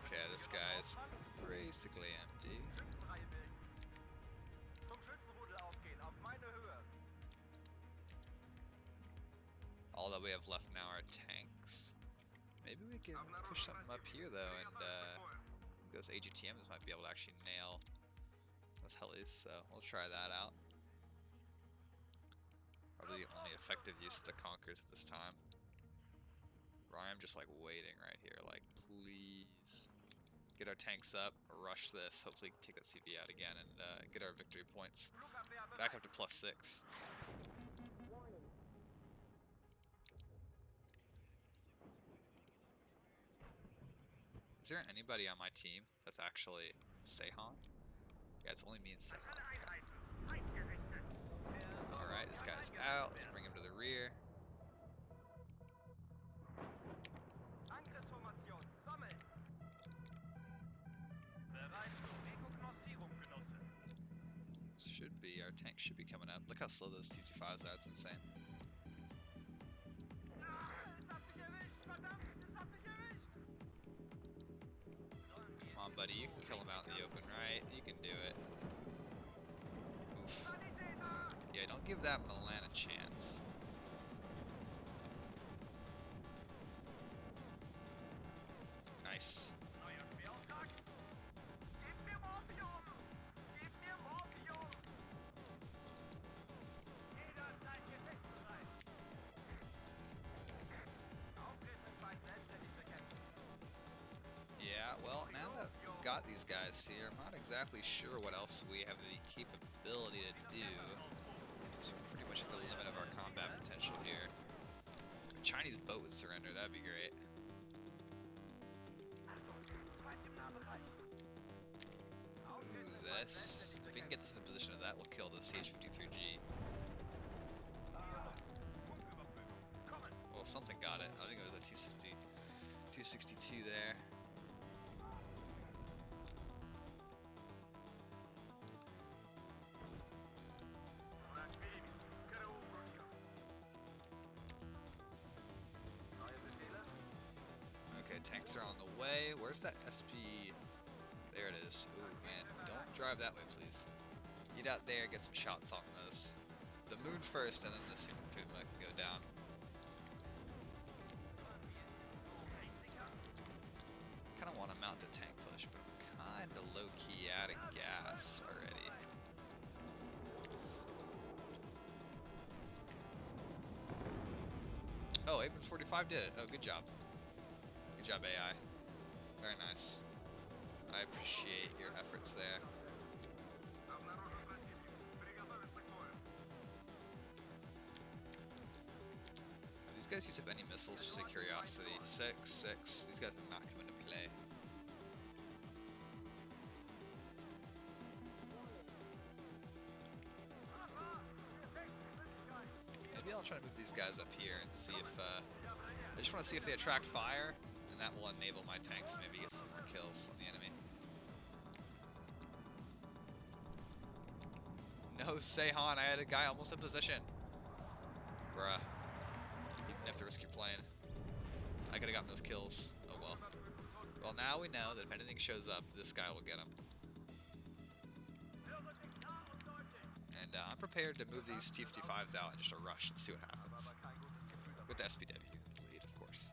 Okay, this guy's basically empty. All that we have left now are tanks. Maybe we can push something up here though, and those AGTMs might be able to actually nail those helis, so we'll try that out. Probably the only effective use of the Conkers at this time. I'm just like waiting right here, like please get our tanks up, rush this, hopefully take that CV out again, and get our victory points back up to +6. Is there anybody on my team that's actually Seihan? Yeah, it's only me and Seihan. Alright, this guy's out. Let's bring him to the rear. Should be, our tank should be coming up. Look how slow those T-25s are, it's insane. Come on, buddy, you can kill him out in the open, right? You can do it. Oof. Yeah, don't give that Milan a chance. Nice. Yeah, well, now that we've got these guys here, I'm not exactly sure what else we have the capability to do. So we're pretty much at the limit of our combat potential here. A Chinese boat would surrender, that'd be great. Ooh, this. If we can get this in a position of that, we'll kill the CH-53G. Well, something got it. I think it was a T-62 there. Okay, tanks are on the way. Where's that SP? There it is. Ooh, man. Don't drive that way, please. Get out there, get some shots on those. The moon first, and then the super Puma can go down. Kind of want to mount a tank push, but I'm kind of low-key out of gas already. Oh, 845 did it. Oh, good job. Good job, AI. Very nice. I appreciate your efforts there. Have these guys used up any missiles? Just a curiosity. 6. These guys are not coming to play. Maybe I'll try to move these guys up here and see if, I just want to see if they attract fire, and that will enable my tanks to maybe get some more kills on the enemy. No, Seihan, I had a guy almost in position. Bruh. You didn't have to risk your plane. I could have gotten those kills. Oh well. Well, now we know that if anything shows up, this guy will get him. And I'm prepared to move these T-55s out and just a rush and see what happens. With the SPW in the lead, of course.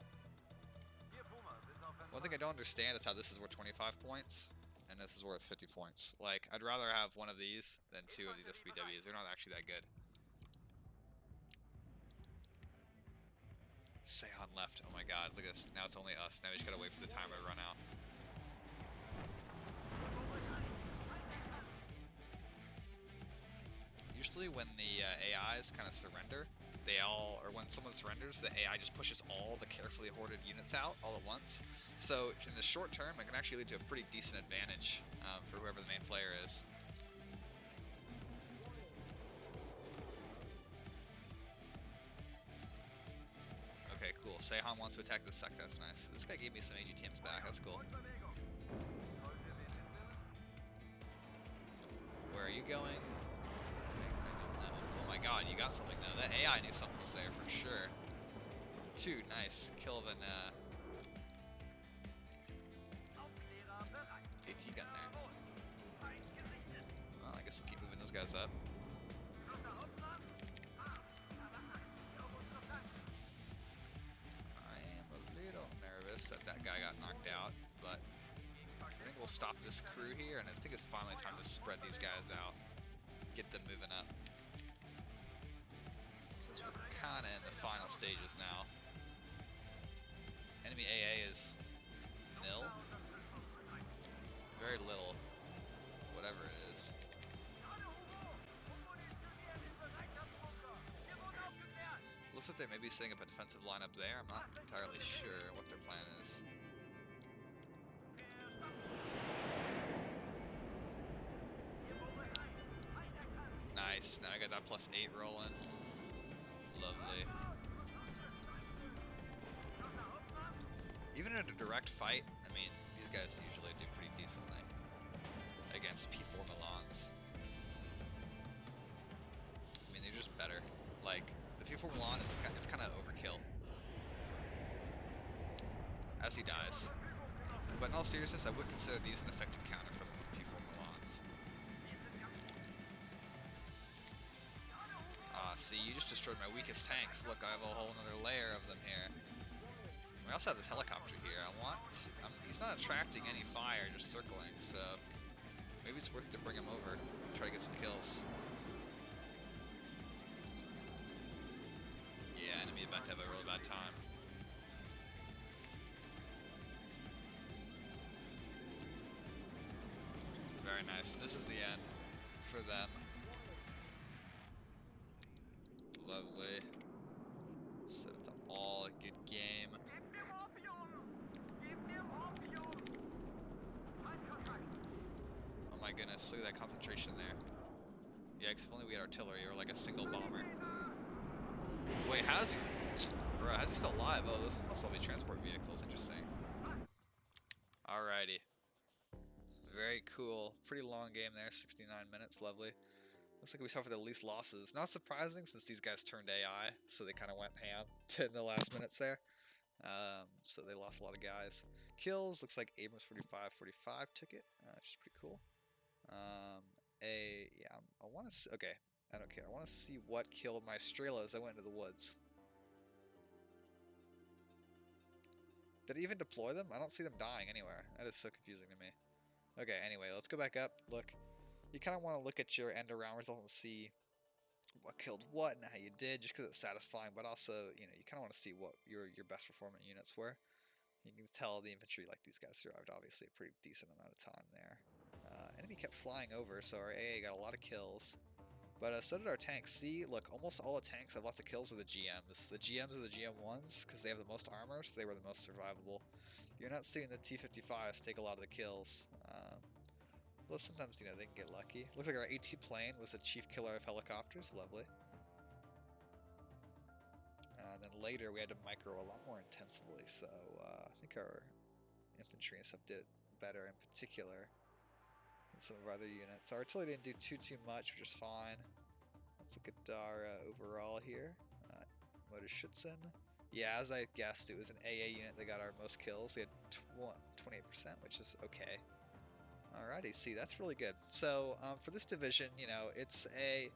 One thing I don't understand is how this is worth 25 points, and this is worth 50 points. Like, I'd rather have one of these than two of these SPWs. They're not actually that good. Seihan left. Oh my god, look at this. Now it's only us. Now we just gotta wait for the timer to run out. Usually when the AIs kind of surrender, or when someone surrenders, the AI just pushes all the carefully hoarded units out all at once. So in the short term, it can actually lead to a pretty decent advantage for whoever the main player is. Okay, cool. Seihan wants to attack this sector. That's nice. This guy gave me some AGTMs back. That's cool. Where are you going? Oh my god, you got something though. That AI knew something was there for sure. Dude, nice. Kill of an AT gun there. Well, I guess we'll keep moving those guys up. I am a little nervous that guy got knocked out, but I think we'll stop this crew here, and I think it's finally time to spread these guys out. Get them moving up. Since we're kind of in the final stages now. Enemy AA is nil. Very little. Whatever it is. Looks like they may be setting up a defensive line up there. I'm not entirely sure what their plan is. Nice. Now I got that +8 rolling. Lovely. Even in a direct fight, I mean, these guys usually do pretty decently against P4 Milans. I mean, they're just better. Like, the P4 Milan is it's kind of overkill. As he dies. But in all seriousness, I would consider these an effective counter for the P4 Milans. See, you just destroyed my weakest tanks. Look, I have a whole another layer of them here. We also have this helicopter here. He's not attracting any fire, just circling, so maybe it's worth it to bring him over, try to get some kills. Yeah, enemy about to have a real bad time. Very nice. This is the end for them. Lovely. Set it up all a good game. Oh my goodness, look at that concentration there. Yikes, if only we had artillery or like a single bomber. Wait, how's he? Bro, how's he still alive? Oh, this must all be transport vehicles. Interesting. Alrighty. Very cool. Pretty long game there, 69 minutes. Lovely. Looks like we suffered the least losses. Not surprising since these guys turned AI, so they kind of went ham in the last minutes there. So they lost a lot of guys. Kills, looks like Abrams 45 took it, which is pretty cool. I want to see, okay, I don't care. I want to see what killed my Strelas. I went into the woods. Did he even deploy them? I don't see them dying anywhere. That is so confusing to me. Okay, anyway, let's go back up. Look, you kind of want to look at your end-around results and see what killed what and how you did, just because it's satisfying, but also, you know, you kind of want to see what your best performing units were. You can tell the infantry, like these guys, survived obviously a pretty decent amount of time there. Enemy kept flying over, so our AA got a lot of kills. But so did our tanks. See, look, almost all the tanks have lots of kills of the GMs. The GMs are the GM1s, because they have the most armor, so they were the most survivable. You're not seeing the T-55s take a lot of the kills. Well, sometimes, you know, they can get lucky. Looks like our AT plane was the chief killer of helicopters. Lovely. And then later we had to micro a lot more intensively, so I think our infantry and stuff did better in particular. some of our other units. Artillery didn't do too much, which is fine. Let's look at our overall here. Motor Schützen. Yeah, as I guessed, it was an AA unit that got our most kills. We had 28%, which is okay. Alrighty, see, that's really good. So, for this division, you know, it's a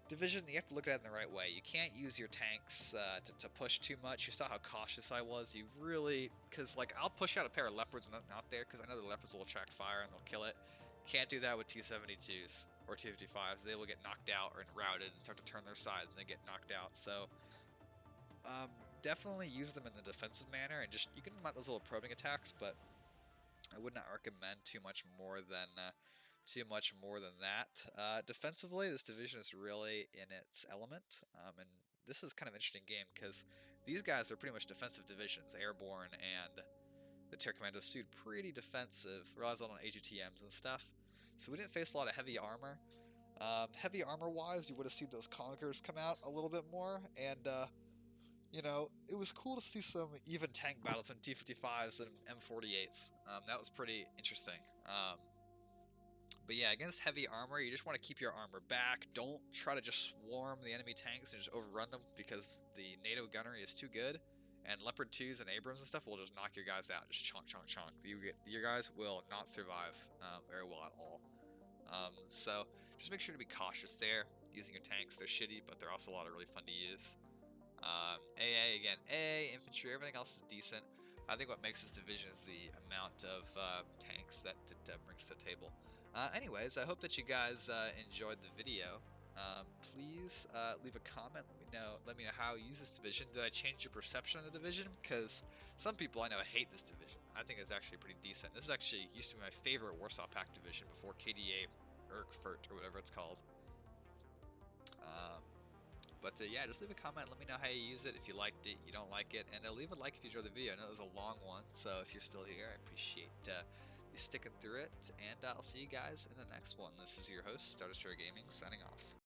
division that you have to look at it in the right way. You can't use your tanks to push too much. You saw how cautious I was. You really, because, like, I'll push out a pair of leopards when I'm out there, because I know the leopards will attract fire and they'll kill it. Can't do that with T-72s or T-55s. They will get knocked out or routed and start to turn their sides and they get knocked out. So, definitely use them in the defensive manner, and just, you can mount those little probing attacks, but I would not recommend too much more than that. Defensively, this division is really in its element, and this is kind of an interesting game because these guys are pretty much defensive divisions. Airborne and the Terror Commando suit pretty defensive, relies on AGTMs and stuff. So we didn't face a lot of heavy armor. Heavy armor wise, you would have seen those Conquerors come out a little bit more, and you know, it was cool to see some even tank battles in T-55s and M48s. That was pretty interesting. But yeah, against heavy armor, you just want to keep your armor back. Don't try to just swarm the enemy tanks and just overrun them, because the NATO gunnery is too good. And Leopard 2s and Abrams and stuff will just knock your guys out. Just chonk, chonk, chonk. Your guys will not survive very well at all. So just make sure to be cautious there. Using your tanks, they're shitty, but they're also a lot of really fun to use. AA, again, AA, infantry, everything else is decent. I think what makes this division is the amount of tanks that it brings to the table. Anyways, I hope that you guys enjoyed the video. Please leave a comment. Let me know how you use this division. Did I change your perception of the division? Because some people I know hate this division. I think it's actually pretty decent. This is actually used to be my favorite Warsaw Pact division before KDA Erkfurt or whatever it's called. But yeah, just leave a comment. Let me know how you use it, if you liked it, you don't like it, and leave a like if you enjoyed the video. I know it was a long one, so if you're still here, I appreciate you sticking through it, and I'll see you guys in the next one. This is your host, Star Destroyer Gaming, signing off.